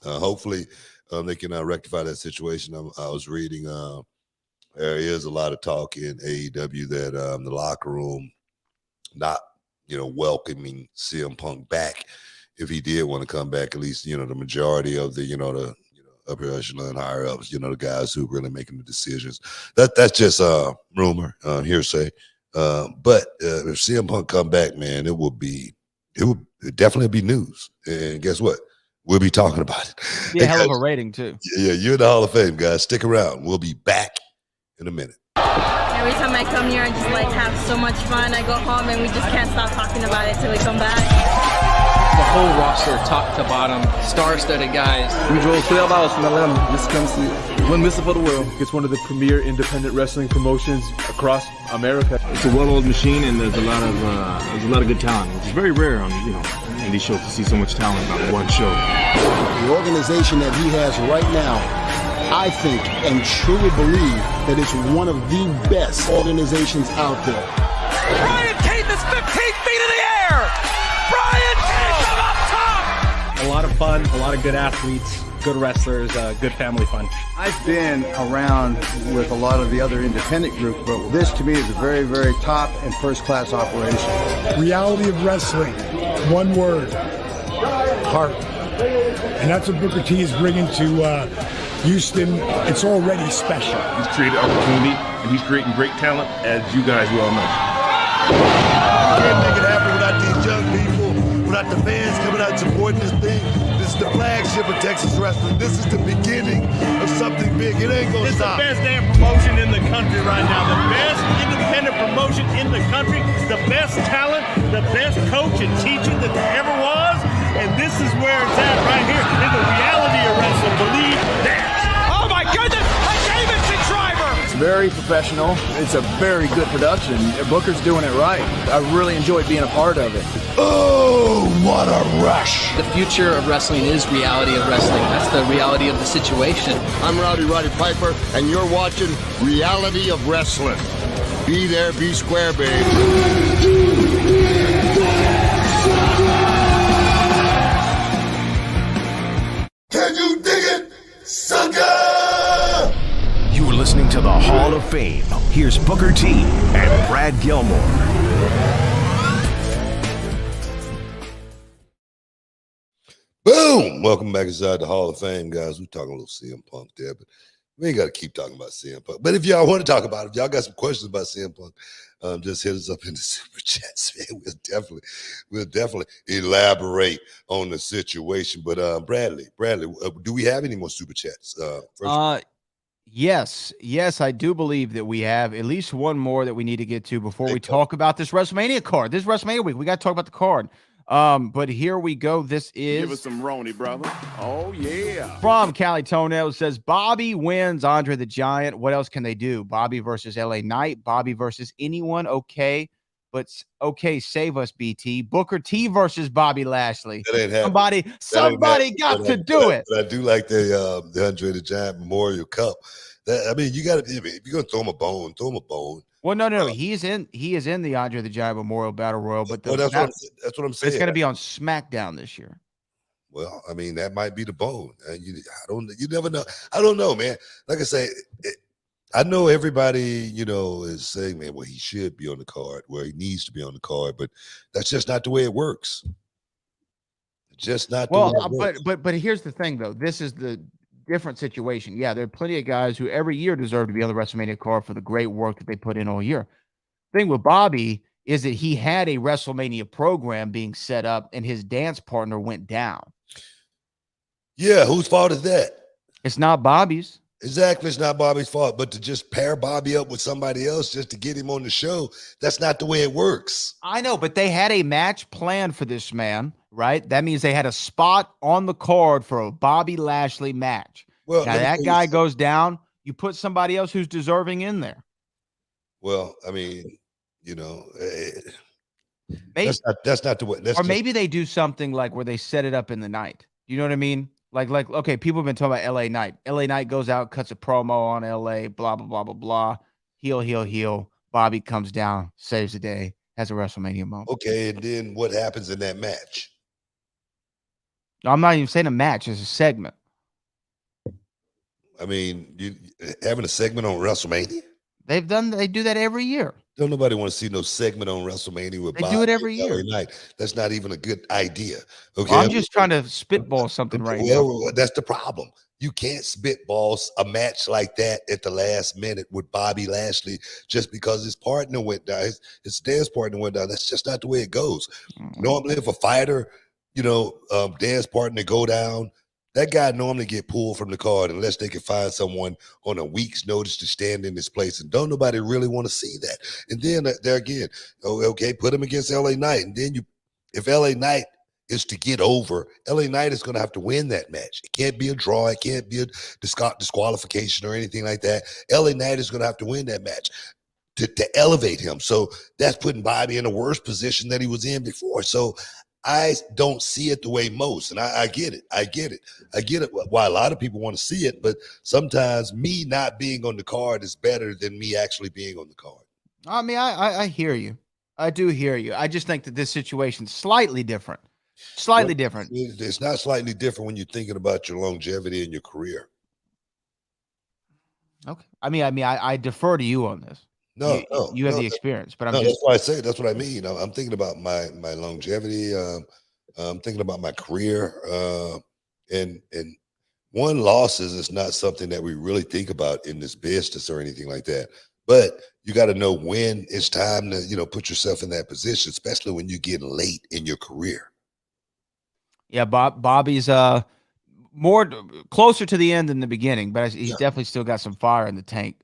Hopefully, they can rectify that situation. I was reading. There is a lot of talk in AEW that the locker room not, welcoming CM Punk back. If he did want to come back, at least, the majority of the upper echelon higher ups, the guys who are really making the decisions. That's just rumor, hearsay. But if CM Punk come back, man, it would definitely be news. And guess what? We'll be talking about it. Be a hell of a rating too. Yeah, you're in the Hall of Fame, guys. Stick around. We'll be back in a minute. Every time I come here, I just have so much fun. I go home and we just can't stop talking about it till we come back. The whole roster, top to bottom, star-studded guys. We drove 12 hours from Atlanta. This comes to one whistle for the world. It's one of the premier independent wrestling promotions across America. It's a well-oiled machine, and there's a lot of good talent, which is very rare on in these shows to see so much talent on one show. The organization that he has right now, I think and truly believe that it's one of the best organizations out there. Brian Keith is 15 feet in the air! Brian Keith from up top! A lot of fun, a lot of good athletes, good wrestlers, good family fun. I've been around with a lot of the other independent groups, but this to me is a very, very top and first-class operation. Reality of wrestling, one word, heart. And that's what Booker T is bringing to Houston. It's already special. He's created opportunity, and he's creating great talent, as you guys well know. Can't make it happen without these young people, without the fans coming out and supporting this thing. This is the flagship of Texas wrestling. This is the beginning of something big. It ain't gonna stop. It's the best damn promotion in the country right now. The best independent promotion in the country. The best talent, the best coach and teacher that there ever was. And this is where it's at right here in the reality of wrestling. Believe that. Oh my goodness! A Davidson driver! It's very professional. It's a very good production. Booker's doing it right. I really enjoyed being a part of it. Oh, what a rush! The future of wrestling is reality of wrestling. That's the reality of the situation. I'm Roddy Piper, and you're watching Reality of Wrestling. Be there, be square, baby. Can you dig it, sucker? You are listening to the Hall of Fame. Here's Booker T and Brad Gilmore. Boom! Welcome back inside the Hall of Fame, guys. We're talking a little CM Punk there, but we ain't got to keep talking about CM Punk. But if y'all want to talk about it, if y'all got some questions about CM Punk, just hit us up in the super chats, man. We'll definitely elaborate on the situation. But Bradley, do we have any more super chats? Yes, I do believe that we have at least one more that we need to get to before we talk about this WrestleMania card. This is WrestleMania week. We got to talk about the card. But here we go. This is Give us some Roni, brother. Oh yeah. From Cali Toenail. It says Bobby wins Andre the Giant. What else can they do? Bobby versus LA Knight. Bobby versus anyone. Okay. But okay, save us, BT. Booker T versus Bobby Lashley. That ain't happening. Somebody got to do it. But I do like the Andre the Giant Memorial Cup. You got to, if you're gonna throw him a bone, throw him a bone. Well, no. He is in the Andre the Giant Memorial Battle Royal, but that's what I'm saying. It's going to be on SmackDown this year. Well, I mean, that might be the bone. You never know. I don't know, man. Like I say, I know everybody, is saying, man, well, he should be on the card, where he needs to be on the card, but that's just not the way it works. Just not the way it works. But here's the thing, though. This is the different situation. Yeah, there are plenty of guys who every year deserve to be on the WrestleMania card for the great work that they put in all year. The thing with Bobby is that he had a WrestleMania program being set up and his dance partner went down. Yeah, whose fault is that? It's not Bobby's. Exactly, it's not Bobby's fault, but to just pair Bobby up with somebody else just to get him on the show, that's not the way it works. I know, but they had a match planned for this man, right? That means they had a spot on the card for a Bobby Lashley match. Well, now that guy goes down, you put somebody else who's deserving in there. Well, I mean, you know, Maybe, that's not the way. That's or just maybe they do something like where they set it up in the night. You know what I mean? Like okay, people have been talking about LA Knight. LA Knight goes out, cuts a promo on LA, blah blah blah blah blah. Heel. Bobby comes down, saves the day, has a WrestleMania moment. okay. And then what happens in that match? I'm not even saying a match; it's a segment. I mean, you having a segment on WrestleMania? They do that every year. Don't nobody want to see no segment on WrestleMania with They Bobby do it every and LA year. Knight. That's not even a good idea. Okay, Well, I'm just trying to spitball something right now. well, that's the problem. You can't spitball a match like that at the last minute with Bobby Lashley just because his partner went down, his dance partner went down. That's just not the way it goes. Normally, if a fighter, dance partner go down, that guy normally get pulled from the card unless they can find someone on a week's notice to stand in his place. And don't nobody really want to see that. And then there again, okay, put him against LA Knight. And then if LA Knight is to get over, LA Knight is going to have to win that match. It can't be a draw. It can't be a disqualification or anything like that. LA Knight is going to have to win that match to elevate him. So that's putting Bobby in a worse position than he was in before. So I don't see it the way most, and I get it. I get it. Why a lot of people want to see it, but sometimes me not being on the card is better than me actually being on the card. I mean, I hear you. I do hear you. I just think that this situation's slightly different. Slightly different. It's not slightly different when you're thinking about your longevity in your career. Okay. I mean, I defer to you on this. No, you have the experience, but that's why I say that's what I mean. I'm thinking about my longevity. I'm thinking about my career. And one losses is not something that we really think about in this business or anything like that. But you got to know when it's time to put yourself in that position, especially when you get late in your career. Yeah, Bobby's more closer to the end than the beginning, but he's definitely still got some fire in the tank.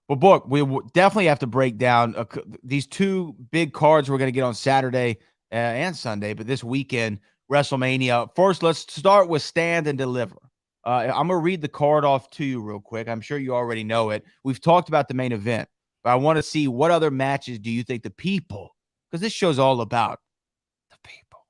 Well, Book, we definitely have to break down these two big cards we're going to get on Saturday and Sunday, but this weekend, WrestleMania. First, let's start with Stand and Deliver. I'm going to read the card off to you real quick. I'm sure you already know it. We've talked about the main event, but I want to see what other matches do you think the people, because this show's all about the people.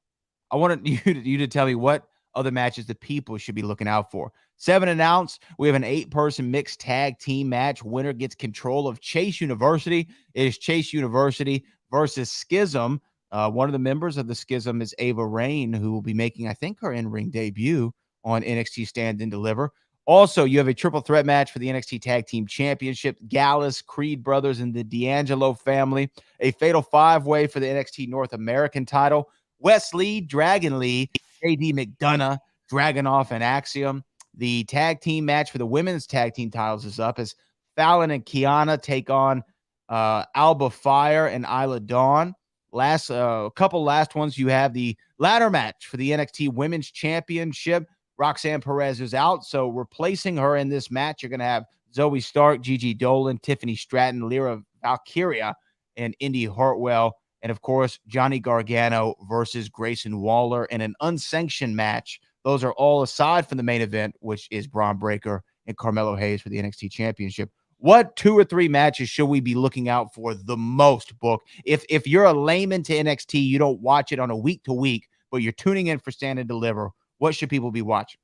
I want you to tell me what other matches the people should be looking out for. 7 announced. We have an 8-person mixed tag team match. Winner gets control of Chase University. It is Chase University versus Schism. One of the members of the Schism is Ava Rain, who will be making, I think, her in-ring debut on NXT Stand and Deliver. Also, you have a triple threat match for the NXT Tag Team Championship. Gallus, Creed Brothers, and the D'Angelo family. A fatal 5-way for the NXT North American title. Wesley, Dragon Lee, JD McDonough, Dragunov, and Axiom. The tag team match for the women's tag team titles is up as Fallon and Kiana take on Alba Fire and Isla Dawn. Couple last ones. You have the ladder match for the NXT Women's Championship. Roxanne Perez is out, so replacing her in this match, you're going to have Zoe Stark, Gigi Dolan, Tiffany Stratton, Lyra Valkyria, and Indy Hartwell. And, of course, Johnny Gargano versus Grayson Waller in an unsanctioned match. Those are all aside from the main event, which is Braun Breaker and Carmelo Hayes for the NXT Championship. What 2 or 3 matches should we be looking out for the most, Book? If you're a layman to NXT, you don't watch it on a week-to-week, but you're tuning in for Stand and Deliver, what should people be watching?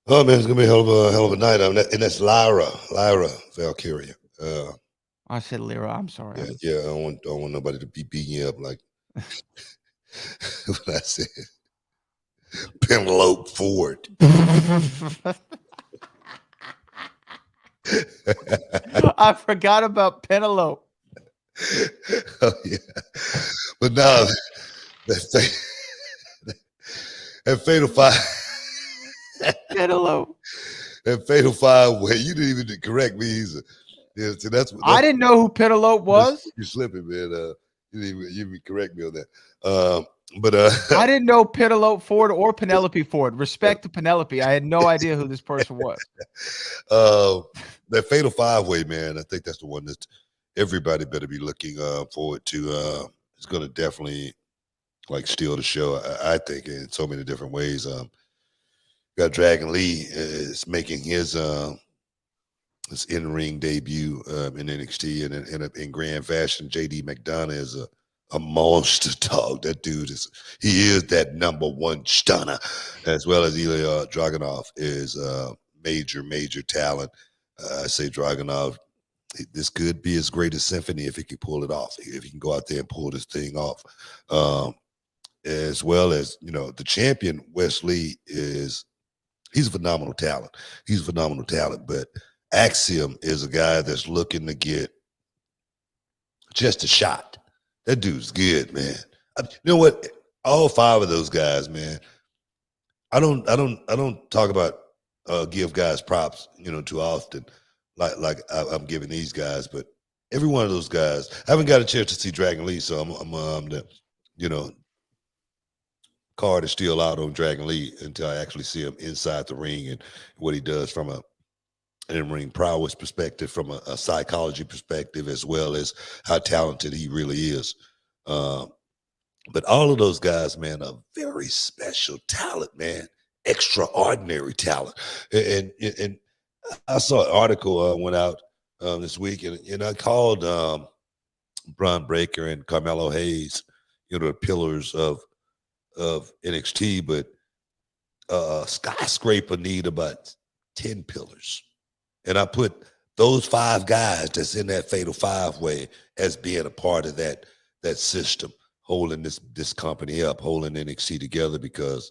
Oh, man, it's going to be a hell of a night. And that's Lyra Valkyria. I said Lyra. I'm sorry. Yeah, I don't want nobody to be beating you up like what I said. Penelope Ford. I forgot about Penelope. Oh, yeah. But now, that Fatal 5. Penelope. That Fatal 5-way. You didn't even correct me either. Yeah, so that's I didn't know who Penelope was. You're slipping, man. You didn't correct me on that. I didn't know Penelope Ford or Penelope Ford. Respect to Penelope. I had no idea who this person was. That Fatal 5-way, man. I think that's the one that everybody better be looking forward to. It's going to definitely steal the show. I think in so many different ways. Got Dragon Lee is making his his in-ring debut in NXT, and in grand fashion, JD McDonough is a monster dog. That dude he is that number one stunner, as well as Ilya Dragunov is major talent. I say Dragunov, this could be his greatest symphony if he can pull it off, if he can go out there and pull this thing off. As well as, the champion, Wesley, he's a phenomenal talent. He's a phenomenal talent, but Axiom is a guy that's looking to get just a shot. That dude's good, man. You know what? All 5 of those guys, man. I don't talk about give guys props, too often, like I'm giving these guys. But every one of those guys, I haven't got a chance to see Dragon Lee, so I'm the card is still out on Dragon Lee until I actually see him inside the ring and what he does from an in-ring prowess perspective, from a psychology perspective, as well as how talented he really is. But all of those guys, man, are very special talent, man. Extraordinary talent. And I saw an article went out this week, and I called Bron Breakker and Carmelo Hayes, the pillars of NXT, but Skyscraper need about 10 pillars. And I put those 5 guys that's in that Fatal 5-way as being a part of that system, holding this company up, holding NXT together, because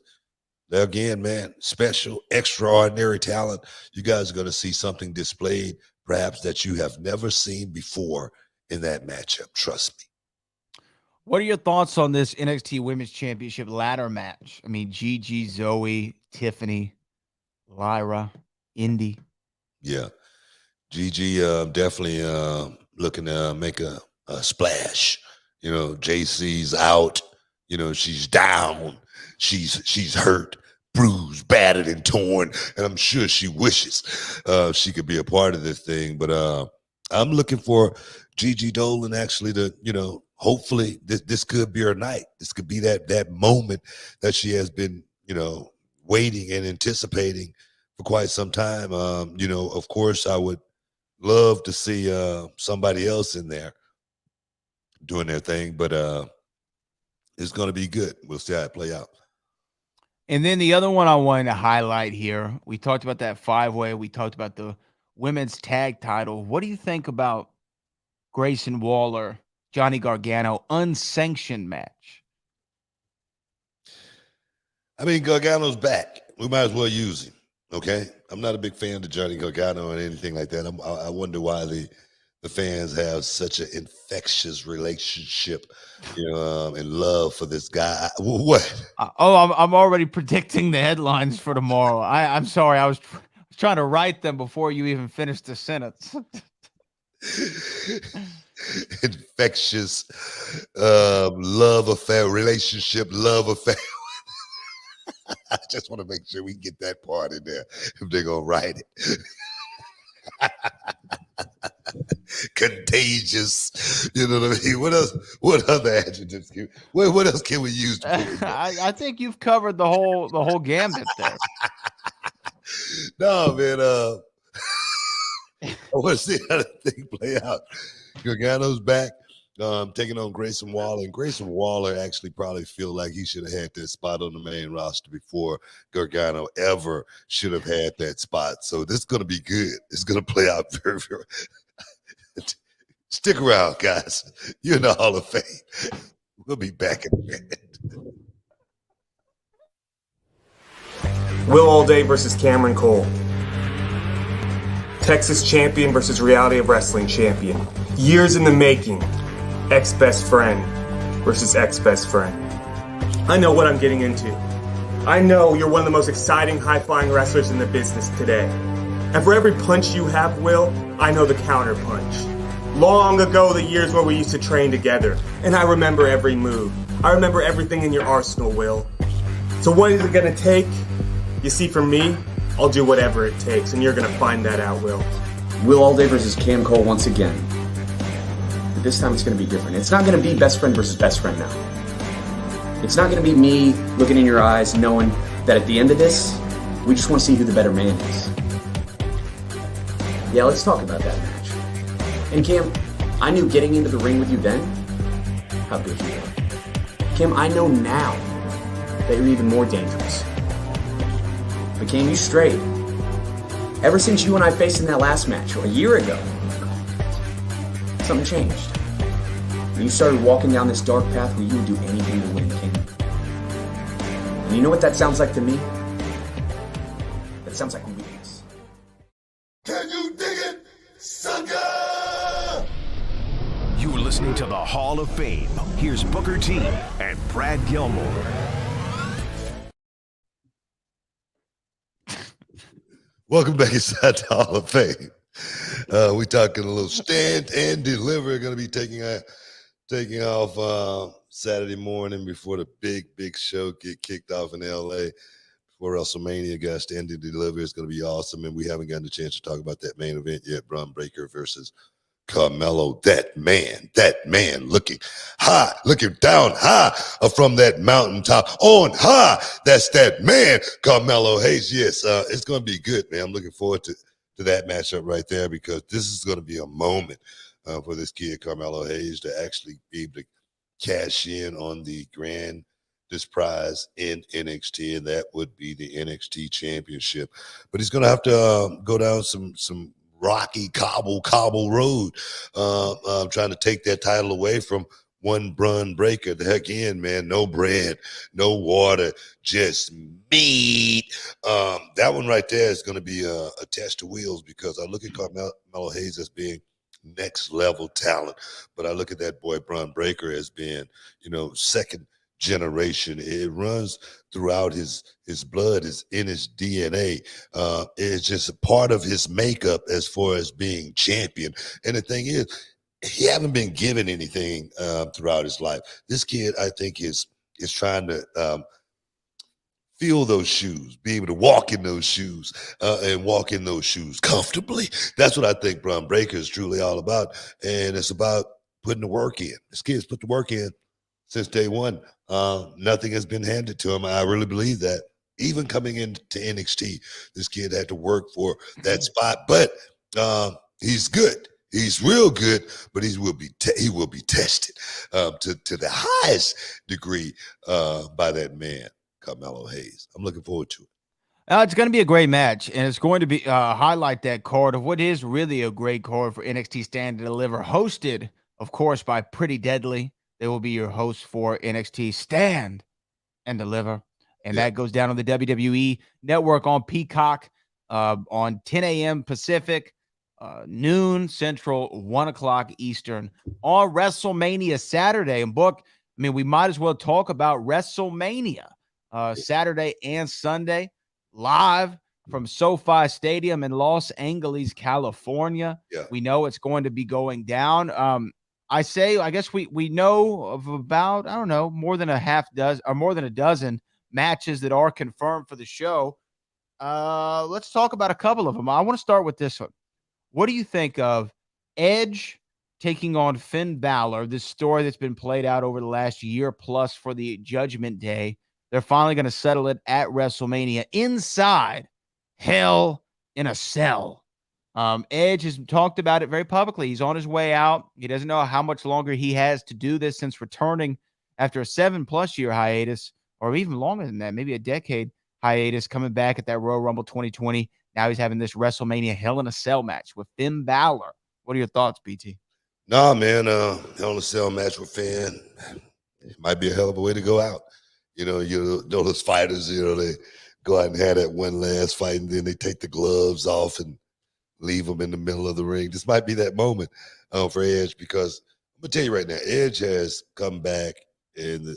they're, again, man, special, extraordinary talent. You guys are going to see something displayed perhaps that you have never seen before in that matchup. Trust me. What are your thoughts on this NXT Women's Championship ladder match? I mean, Gigi, Zoe, Tiffany, Lyra, Indy. Yeah. Gigi definitely looking to make a splash. JC's out. She's down. She's hurt, bruised, battered, and torn. And I'm sure she wishes she could be a part of this thing. But I'm looking for Gigi Dolan actually to, hopefully this could be her night. This could be that moment that she has been, waiting and anticipating for quite some time. Of course, I would love to see somebody else in there doing their thing, but it's going to be good. We'll see how it play out. And then the other one I wanted to highlight here, we talked about that 5-way. We talked about the women's tag title. What do you think about Grayson Waller, Johnny Gargano unsanctioned match? I mean, Gargano's back. We might as well use him. Okay, I'm not a big fan of Johnny Gargano or anything like that. I wonder why the fans have such an infectious relationship, and love for this guy. What? I'm already predicting the headlines for tomorrow. I'm sorry, I was trying to write them before you even finished the sentence. Infectious love affair, relationship, love affair. I just want to make sure we get that part in there if they're going to write it. Contagious. You know what I mean? What else? What other adjectives? What else can we use? I think you've covered the whole gambit there. No, man. I want to see how the thing play out. Gargano's back. Taking on Grayson Waller, and Grayson Waller actually probably feel like he should have had that spot on the main roster before Gargano ever should have had that spot. So this is going to be good. It's going to play out very, very. Stick around, guys. You're in the Hall of Fame. We'll be back in a minute. Will Allday versus Cameron Cole. Texas champion versus Reality of Wrestling champion. Years in the making. Ex-best friend versus ex-best friend. I know what I'm getting into. I know you're one of the most exciting, high-flying wrestlers in the business today. And for every punch you have, Will, I know the counter punch. Long ago, the years where we used to train together. And I remember every move. I remember everything in your arsenal, Will. So what is it gonna take? You see, for me, I'll do whatever it takes, and you're gonna find that out, Will. Will Allday versus Cam Cole once again. This time it's going to be different. It's not going to be best friend versus best friend now. It's not going to be me looking in your eyes knowing that at the end of this, we just want to see who the better man is. Yeah, let's talk about that match. And Cam, I knew getting into the ring with you then how good you were. Cam, I know now that you're even more dangerous. But Cam, you strayed. Ever since you and I faced in that last match, a year ago, something changed. You started walking down this dark path where you would do anything to win, Cam. And you know what that sounds like to me? That sounds like weakness. Can you dig it, sucker? You're listening to the Hall of Fame. Here's Booker T and Brad Gilmore. Welcome back inside the Hall of Fame. We talking a little Stand and Deliver. Going to be taking off Saturday morning before the big show get kicked off in LA. Before WrestleMania, guys, Stand and Deliver is going to be awesome, and we haven't gotten a chance to talk about that main event yet. Braun Breaker versus Carmelo. That man looking high, looking down high from that mountaintop on high. That's that man, Carmelo Hayes. Yes, it's going to be good, man. I'm looking forward to that matchup right there, because this is going to be a moment for this kid, Carmelo Hayes, to actually be able to cash in on the grandest prize in NXT, and that would be the NXT Championship. But he's going to have to go down some rocky cobble road, trying to take that title away from one Braun Breaker. The heck in, man. No bread, no water, just meat. That one right there is going to be a test of wheels, because I look at Carmelo Hayes as being next level talent, but I look at that boy Braun Breaker as being, second generation. It runs throughout his blood, is in his DNA. It's just a part of his makeup as far as being champion. And the thing is, he haven't been given anything throughout his life. This kid, I think, is trying to feel those shoes, be able to walk in those shoes, and walk in those shoes comfortably. That's what I think Braun Breaker is truly all about. And it's about putting the work in. This kid's put the work in since day one. Nothing has been handed to him. I really believe that. Even coming into NXT, this kid had to work for that spot. But he's good. He's real good, but he will be tested to the highest degree by that man, Carmelo Hayes. I'm looking forward to it. It's going to be a great match, and it's going to be highlight that card of what is really a great card for NXT Stand and Deliver, hosted, of course, by Pretty Deadly. They will be your hosts for NXT Stand and Deliver, and that goes down on the WWE Network on Peacock on 10 a.m. Pacific, noon Central, 1 o'clock Eastern on WrestleMania Saturday. And Book, I mean, we might as well talk about WrestleMania Saturday and Sunday, live from SoFi Stadium in Los Angeles, California. Yeah. We know it's going to be going down. I guess we know of about, I don't know, more than a dozen matches that are confirmed for the show. Let's talk about a couple of them. I want to start with this one. What do you think of Edge taking on Finn Balor, this story that's been played out over the last year plus for the Judgment Day? They're finally going to settle it at WrestleMania inside Hell in a Cell. Edge has talked about it very publicly. He's on his way out. He doesn't know how much longer he has to do this since returning after a 7+ year hiatus, or even longer than that, maybe a decade hiatus, coming back at that Royal Rumble 2020. Now he's having this WrestleMania Hell in a Cell match with Finn Balor. What are your thoughts, BT? Nah, man, Hell in a Cell match with Finn, it might be a hell of a way to go out. Those fighters, they go out and have that one last fight, and then they take the gloves off and leave them in the middle of the ring. This might be that moment for Edge, because I'm gonna tell you right now, Edge has come back and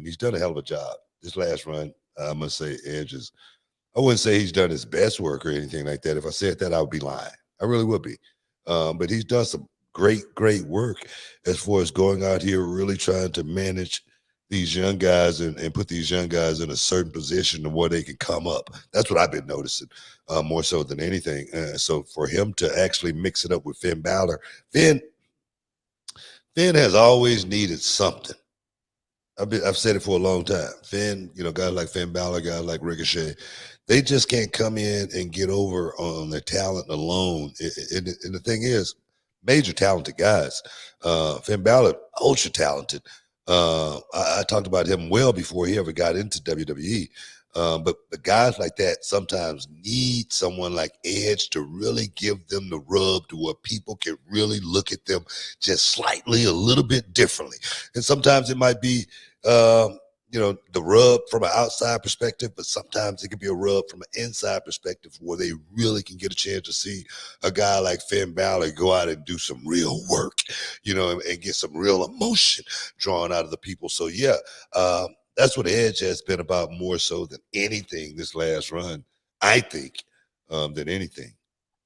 he's done a hell of a job this last run. I must say, I wouldn't say he's done his best work or anything like that. If I said that, I would be lying. I really would be. But he's done some great work as far as going out here, really trying to manage these young guys and put these young guys in a certain position where they can come up. That's what I've been noticing more so than anything. So for him to actually mix it up with Finn Balor, Finn has always needed something I've said it for a long time. Finn, guys like Finn Balor, guys like Ricochet, they just can't come in and get over on their talent alone. And the thing is, major talented guys. Finn Balor, ultra talented. I talked about him well before he ever got into WWE. But the guys like that sometimes need someone like Edge to really give them the rub to where people can really look at them just slightly a little bit differently. And sometimes it might be, the rub from an outside perspective, but sometimes it can be a rub from an inside perspective where they really can get a chance to see a guy like Finn Balor go out and do some real work, and get some real emotion drawn out of the people. So, yeah, that's what Edge has been about more so than anything this last run, I think, than anything.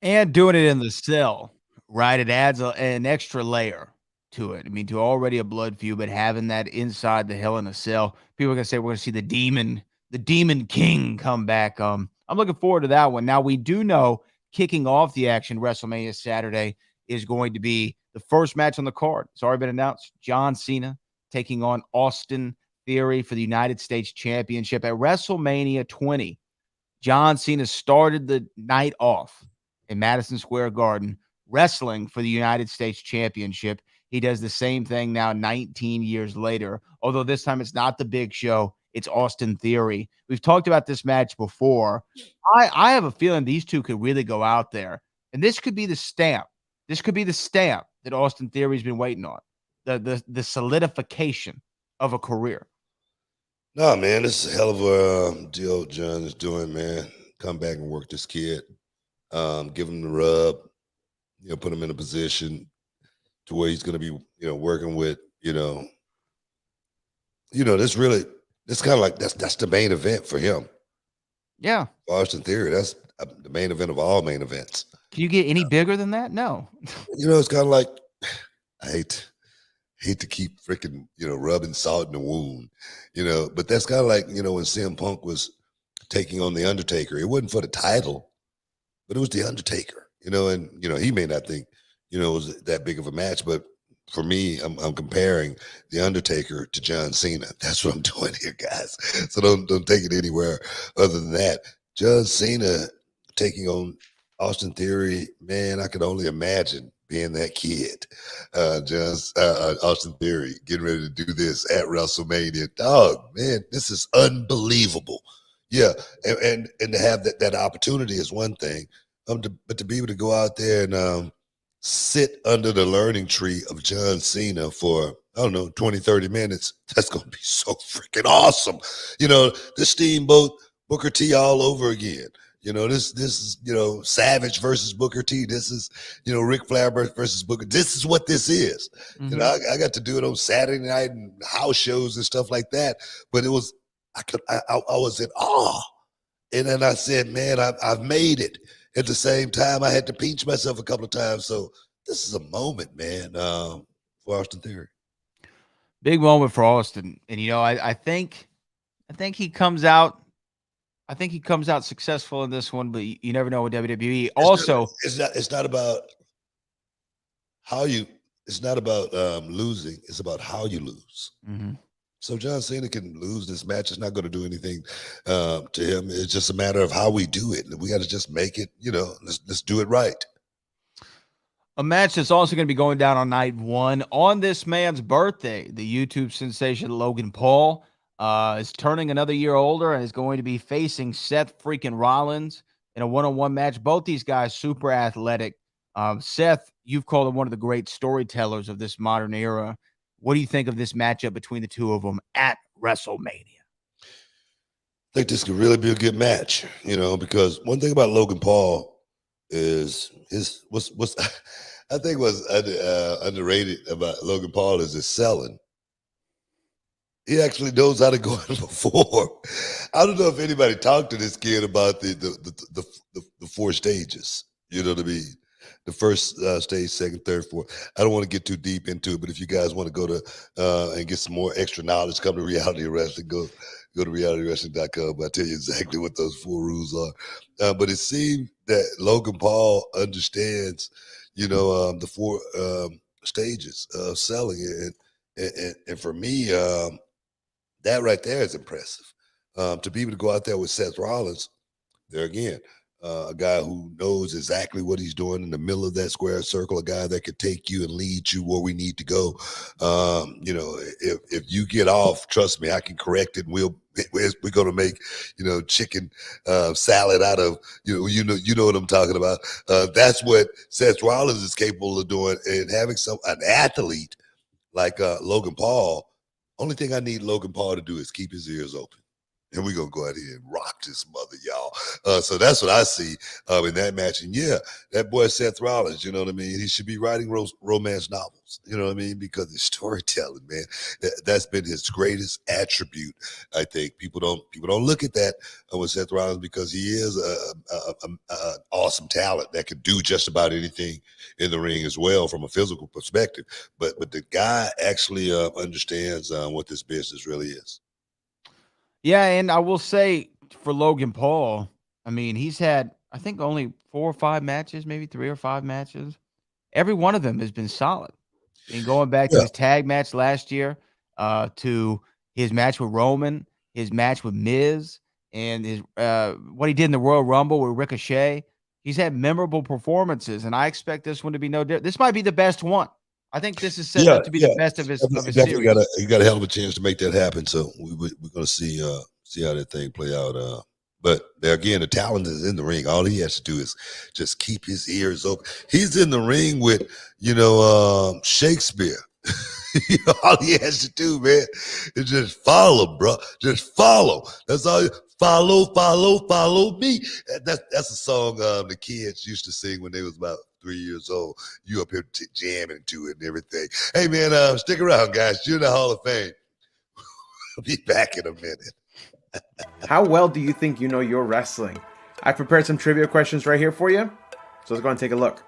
And doing it in the cell, right? It adds an extra layer to it. I mean, to already a blood feud, but having that inside the Hell in a Cell, people are gonna say we're gonna see the Demon King come back. I'm looking forward to that one. Now we do know kicking off the action WrestleMania Saturday is going to be the first match on the card. It's already been announced. John Cena taking on Austin Theory for the United States Championship at WrestleMania 20. John Cena started the night off in Madison Square Garden wrestling for the United States Championship. He does the same thing now 19 years later, although this time it's not the Big Show. It's Austin Theory. We've talked about this match before. I have a feeling these two could really go out there, and this could be the stamp. This could be the stamp that Austin Theory's been waiting on, the solidification of a career. No, man, this is a hell of a deal John is doing, man. Come back and work this kid. Give him the rub, put him in a position to where he's going to be, working with, this kind of like, that's the main event for him. Yeah. Austin Theory, that's the main event of all main events. Can you get any bigger than that? No. It's kind of like, I hate to keep freaking, rubbing salt in the wound, but that's kind of like, when CM Punk was taking on The Undertaker. It wasn't for the title, but it was The Undertaker, and, he may not think, it was that big of a match, but for me, I'm comparing The Undertaker to John Cena. That's what I'm doing here, guys. So don't take it anywhere other than that. John Cena taking on Austin Theory, man, I could only imagine being that kid. Austin Theory getting ready to do this at WrestleMania. Dog, man, this is unbelievable. Yeah, and to have that opportunity is one thing, but to be able to go out there and sit under the learning tree of John Cena for, 20, 30 minutes, that's going to be so freaking awesome. This Steamboat Booker T all over again. This is, Savage versus Booker T. This is, Ric Flair versus Booker. This is what this is. Mm-hmm. I got to do it on Saturday night and house shows and stuff like that. But it was, I was in awe. And then I said, man, I've made it. At the same time, I had to pinch myself a couple of times. So this is a moment, man, for Austin Theory. Big moment for Austin. And, I think he comes out. I think he comes out successful in this one, but you never know with WWE. It's not about it's not about losing. It's about how you lose. Mm-hmm. So John Cena can lose this match. It's not going to do anything to him. It's just a matter of how we do it. We got to just make it, let's do it right. A match that's also going to be going down on night one on this man's birthday. The YouTube sensation Logan Paul is turning another year older and is going to be facing Seth freaking Rollins in a one-on-one match. Both these guys super athletic. Seth, you've called him one of the great storytellers of this modern era. What do you think of this matchup between the two of them at WrestleMania? I think this could really be a good match, because one thing about Logan Paul is what's I think was underrated about Logan Paul is his selling. He actually knows how to go and perform. I don't know if anybody talked to this kid about the four stages. You know what I mean? The first stage, second, third, fourth. I don't want to get too deep into it, but if you guys want to go to and get some more extra knowledge, come to Reality Wrestling. Go to realitywrestling.com. I'll tell you exactly what those 4 rules are. But it seemed that Logan Paul understands, the 4 stages of selling it. And for me, That right there is impressive. To be able to go out there with Seth Rollins, there again, a guy who knows exactly what he's doing in the middle of that square circle, a guy that could take you and lead you where we need to go. If you get off, trust me, I can correct it. We're going to make, chicken salad out of, you know what I'm talking about. That's what Seth Rollins is capable of doing, and having an athlete like Logan Paul. Only thing I need Logan Paul to do is keep his ears open. And we're going to go out here and rock this mother, y'all. So that's what I see in that match. And yeah, that boy Seth Rollins, you know what I mean? He should be writing romance novels, you know what I mean? Because his storytelling, man, that's been his greatest attribute, I think. People don't look at that with Seth Rollins because he is an awesome talent that can do just about anything in the ring as well from a physical perspective. But the guy actually understands what this business really is. Yeah, and I will say for Logan Paul, I mean, he's had, I think, only 4 or 5 matches, maybe 3 or 5 matches. Every one of them has been solid. And going back to his tag match last year, to his match with Roman, his match with Miz, and his what he did in the Royal Rumble with Ricochet. He's had memorable performances, and I expect this one to be no different. This might be the best one. I think this is set up to be the best of his series. You got a hell of a chance to make that happen. So we're going to see how that thing play out. But there again, the talent is in the ring. All he has to do is just keep his ears open. He's in the ring with, Shakespeare. All he has to do, man, is just follow, bro. Just follow. That's all. Follow me. That's a song the kids used to sing when they was about 3 years old. You up here jamming to it and everything. Hey, man, stick around, guys. You're in the Hall of Fame. I'll be back in a minute. How well do you think you know your wrestling? I've prepared some trivia questions right here for you, so let's go and take a look.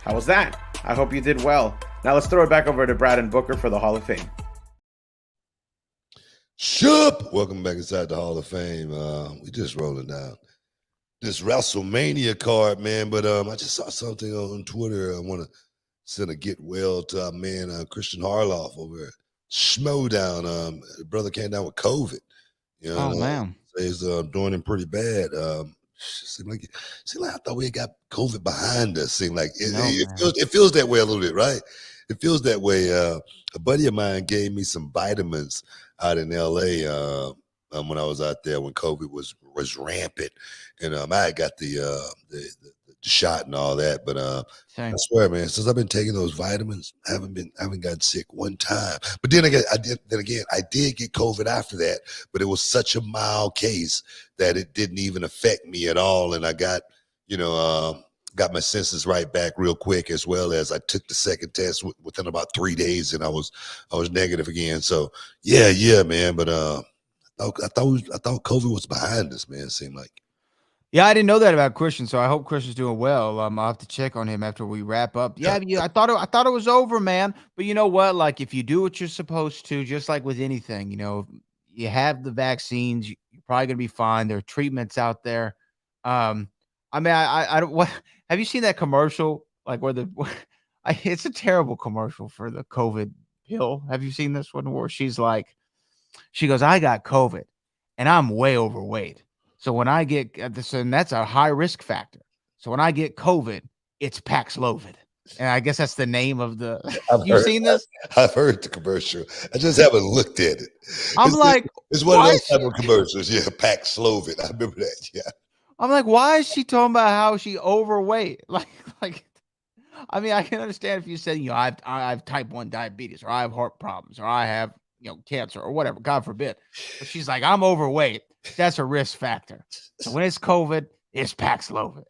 How was that? I hope you did well. Now let's throw it back over to Brad and Booker for the Hall of Fame. Shup! Welcome back inside the Hall of Fame. We just rolling down this WrestleMania card, man. But I just saw something on Twitter. I want to send a get well to our man Christian Harloff over at Schmodown. Brother came down with COVID. Man. He's doing him pretty bad. Seemed like I thought we had got COVID behind us. Seemed like it feels that way a little bit, right? It feels that way. A buddy of mine gave me some vitamins out in LA when I was out there when COVID was rampant, and I got the shot and all that. But I swear, man, since I've been taking those vitamins, I haven't gotten sick one time. But then again, I did get COVID after that, but it was such a mild case that it didn't even affect me at all, and I got got my senses right back real quick, as well as I took the second test within about 3 days, and I was negative again. So yeah, man. But I thought COVID was behind us, man. It seemed like. Yeah, I didn't know that about Christian, so I hope Christian's doing well. I'll have to check on him after we wrap up. Yeah, I thought it was over, man. But you know what? Like, if you do what you're supposed to, just like with anything, you have the vaccines, you're probably gonna be fine. There are treatments out there. I mean, I don't. What have you seen that commercial? Like it's a terrible commercial for the COVID pill. Have you seen this one where she goes, I got COVID, and I'm way overweight. So when I get this, and that's a high risk factor. So when I get COVID, it's Paxlovid. And I guess that's the name of the. I've You've heard, seen this? I've heard the commercial. I just haven't looked at it. I'm like, it's one of why those is she- type of commercials. Yeah, Paxlovid. I remember that. Yeah. I'm like, why is she talking about how she overweight? Like, I mean, I can understand if you said, I have type 1 diabetes, or I have heart problems, or I have, cancer, or whatever, God forbid. But she's like, I'm overweight. That's a risk factor. So when it's COVID, it's Paxlovid.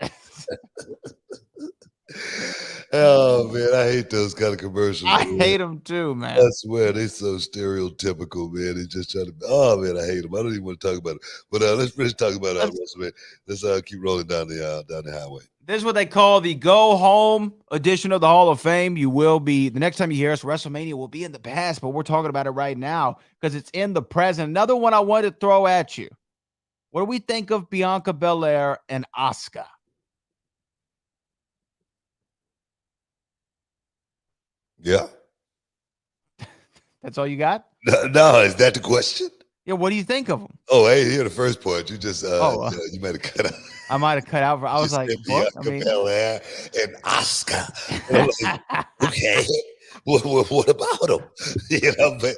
Oh man, I hate those kind of commercials. I Man. hate them too, man. I swear they so stereotypical, man. They just try to. Oh man, I hate them. I don't even want to talk about it. But let's finish talking about WrestleMania. Let's keep rolling down the highway. This is what they call the go home edition of the Hall of Fame. You will be, the next time you hear us, WrestleMania will be in the past, but we're talking about it right now because it's in the present. Another one I wanted to throw at you. What do we think of Bianca Belair and Asuka? Yeah. That's all you got? No, is that the question? Yeah, what do you think of them? Oh, I didn't hear the first part. You just you might have cut out. I might have cut out. I was like, Bianca Belair and Asuka. And I'm like, okay, what about them? But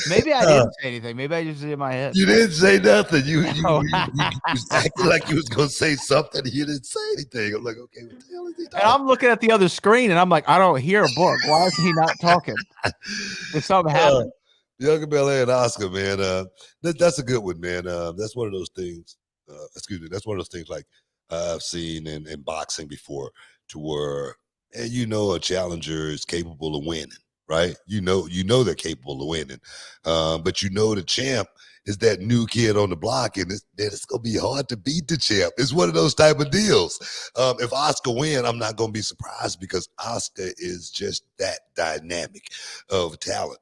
maybe I didn't say anything. Maybe I just did in my head. You didn't say nothing. You was acting like you was gonna say something. You didn't say anything. I'm like, okay, what the hell is he talking? And I'm looking at the other screen, and I'm like, I don't hear a book. Why is he not talking? Did something happen? Bianca Belair and Asuka, man. That's a good one, man. That's one of those things. That's one of those things like I've seen in boxing before, to where a challenger is capable of winning, right? You know they're capable of winning, but the champ is that new kid on the block, and it's gonna be hard to beat the champ. It's one of those type of deals. If Asuka win, I'm not gonna be surprised because Asuka is just that dynamic of talent.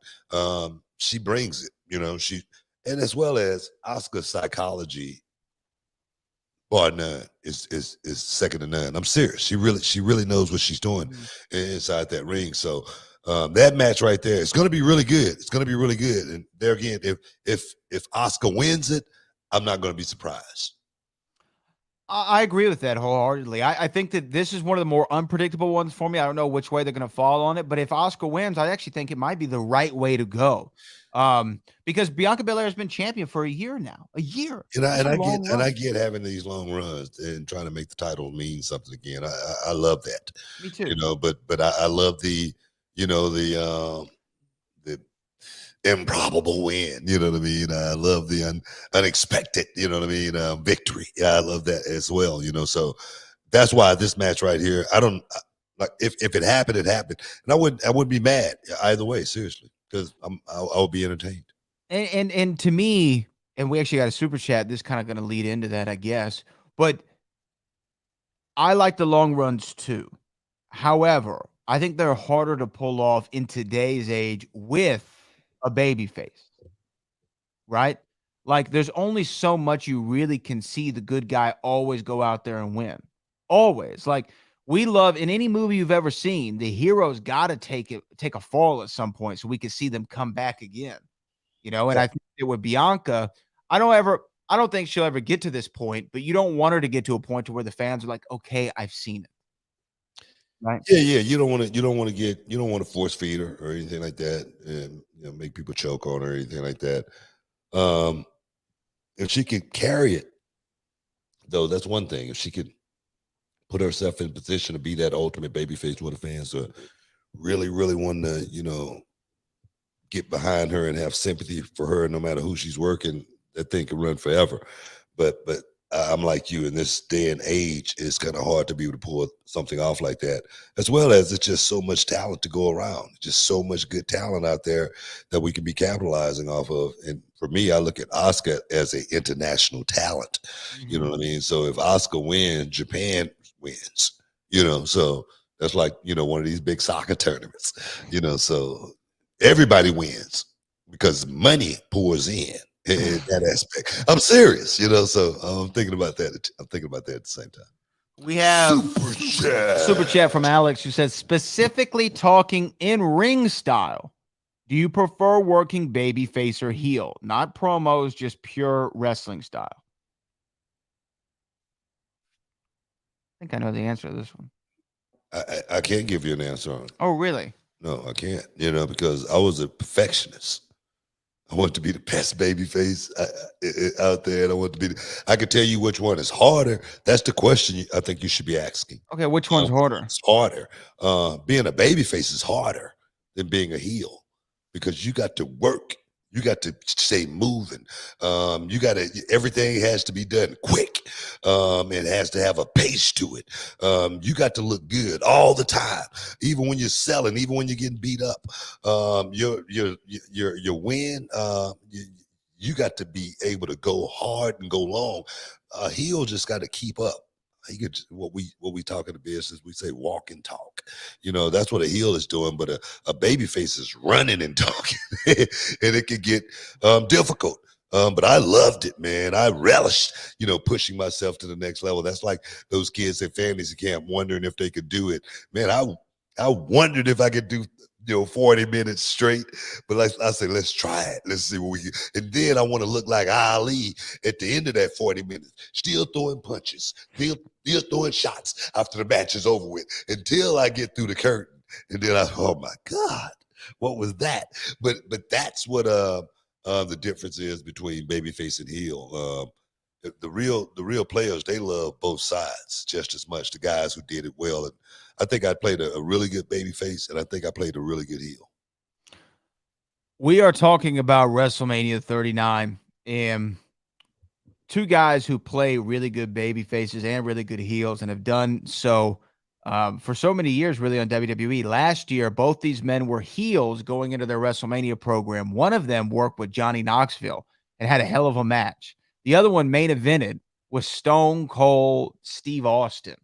She brings it, and as well as Asuka's psychology, bar none, is second to none. I'm serious. She really knows what she's doing inside that ring. So that match right there, it's going to be really good. It's going to be really good. And there again, if Asuka wins it, I'm not going to be surprised. I agree with that wholeheartedly. I think that this is one of the more unpredictable ones for me. I don't know which way they're going to fall on it, but if Asuka wins, I actually think it might be the right way to go. Because Bianca Belair has been champion for a year now. A year. And I get having these long runs and trying to make the title mean something again. I love that. Me too. But I love the improbable win, you know what I mean? I love the unexpected, you know what I mean, victory. Yeah, I love that as well, so that's why this match right here, I don't like if it happened, it happened. And I wouldn't be mad either way, seriously, because I'll be entertained. And to me, and we actually got a super chat, this kind of going to lead into that, I guess, but I like the long runs too. However, I think they're harder to pull off in today's age with a baby face, right? Like there's only so much you really can see the good guy always go out there and win. Always. Like we love in any movie you've ever seen, the hero's got to take a fall at some point so we can see them come back again. And I think that with Bianca, I don't think she'll ever get to this point, but you don't want her to get to a point to where the fans are like, okay, I've seen it. Right. Yeah. You don't want to force feed her or anything like that, and make people choke on her or anything like that. If she could carry it, though, that's one thing. If she could put herself in position to be that ultimate babyface where the fans are really, really wanting to, get behind her and have sympathy for her, no matter who she's working, that thing can run forever. But I'm like you, in this day and age, it's kind of hard to be able to pull something off like that, as well as it's just so much talent to go around, just so much good talent out there that we can be capitalizing off of. And for me, I look at Asuka as an international talent, you know what I mean? So if Asuka wins, Japan wins, so that's like, one of these big soccer tournaments, so everybody wins because money pours in that aspect. I'm serious, so I'm thinking about that. I'm thinking about that at the same time. We have super chat from Alex who says, specifically talking in ring style, do you prefer working babyface or heel? Not promos, just pure wrestling style. I think I know the answer to this one. I can't give you an answer on it. Oh, really? No, I can't. Because I was a perfectionist. I want to be the best baby face out there, and I want to be. I can tell you which one is harder. That's the question I think you should be asking. Okay, which one's harder? It's harder. Being a baby face is harder than being a heel because you got to work. You got to stay moving. Everything has to be done quick. It has to have a pace to it. You got to look good all the time, even when you're selling, even when you're getting beat up. Your win. You got to be able to go hard and go long. A heel just got to keep up. What we talk in the business, we say walk and talk. That's what a heel is doing, but a baby face is running and talking, and it can get difficult. But I loved it, man. I relished, pushing myself to the next level. That's like those kids at fantasy camp wondering if they could do it. Man, I wondered if I could do 40 minutes straight, but I say, let's try it. Let's see what we can. And then I want to look like Ali at the end of that 40 minutes, still throwing punches, still throwing shots after the match is over with until I get through the curtain. And then oh my God, what was that? But that's what the difference is between babyface and heel. The real players, they love both sides just as much. The guys who did it well, and I think I played a really good babyface, and I think I played a really good heel. We are talking about WrestleMania 39, and two guys who play really good baby faces and really good heels and have done so for so many years, really, on WWE. Last year, both these men were heels going into their WrestleMania program. One of them worked with Johnny Knoxville and had a hell of a match. The other one main evented with Stone Cold Steve Austin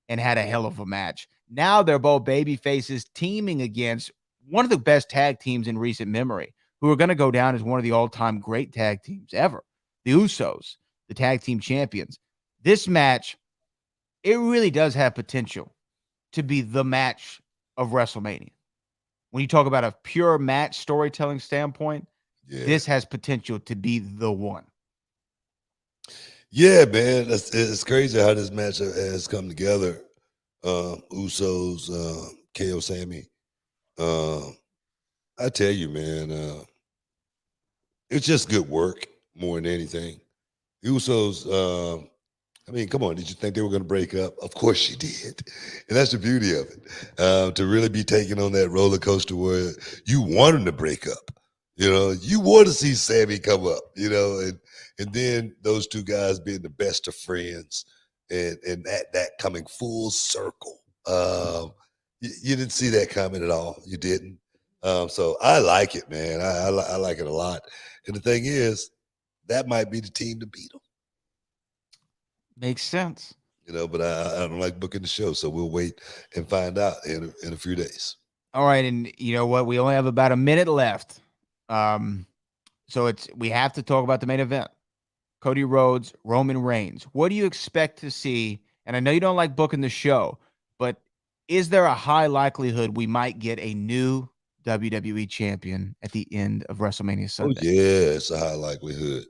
and had a hell of a match. Now they're both baby faces teaming against one of the best tag teams in recent memory, who are going to go down as one of the all-time great tag teams ever, the Usos, the tag team champions. This match, it really does have potential to be the match of WrestleMania. When you talk about a pure match storytelling standpoint, this has potential to be the one. Yeah, man, it's crazy how this match has come together. Usos, KO Sammy. I tell you, man, it's just good work more than anything. Usos, come on, did you think they were going to break up? Of course you did. And that's the beauty of it. To really be taking on that roller coaster where you want them to break up. You want to see Sammy come up, and then those two guys being the best of friends and that coming full circle. You didn't see that coming at all. You didn't. So I like it, man. I like it a lot. And the thing is, that might be the team to beat them. Makes sense. But I don't like booking the show, so we'll wait and find out in a few days. All right, and you know what? We only have about a minute left. So we have to talk about the main event. Cody Rhodes, Roman Reigns. What do you expect to see? And I know you don't like booking the show, but is there a high likelihood we might get a new WWE champion at the end of WrestleMania Sunday? Oh, yeah, it's a high likelihood.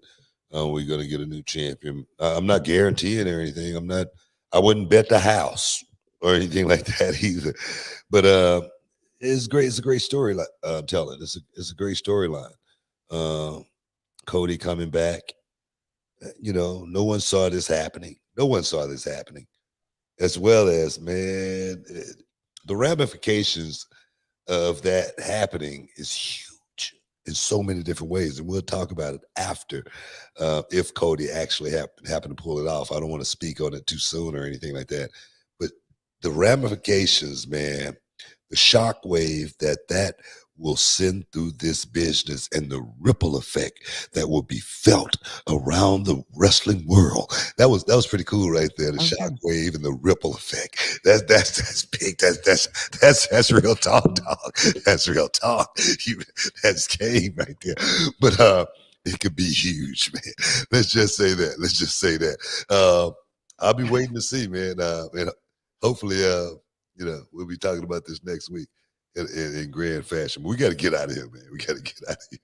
We're going to get a new champion. I'm not guaranteeing or anything. I wouldn't bet the house or anything like that either. But it's great. It's a great story. I'm telling. It's a great storyline. Cody coming back. No one saw this happening. No one saw this happening. As well as, man, the ramifications of that happening is huge in so many different ways. And we'll talk about it after, if Cody actually happened to pull it off. I don't want to speak on it too soon or anything like that. But the ramifications, man, the shockwave that will send through this business and the ripple effect that will be felt around the wrestling world. That was pretty cool right there. The shockwave and the ripple effect. That's big. That's real talk, dog. That's real talk. That's game right there. But it could be huge, man. Let's just say that. I'll be waiting to see, man. And hopefully, we'll be talking about this next week in grand fashion. But we got to get out of here, man. We got to get out of here.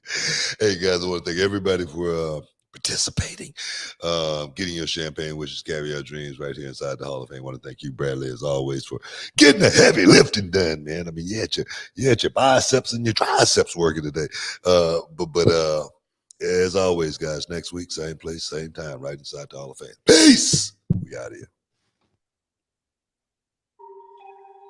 Hey, guys, I want to thank everybody for participating, getting your champagne wishes, carry your dreams right here inside the Hall of Fame. I want to thank you, Bradley, as always, for getting the heavy lifting done, man. I mean, you had your biceps and your triceps working today. But as always, guys, next week, same place, same time, right inside the Hall of Fame. Peace. We out here.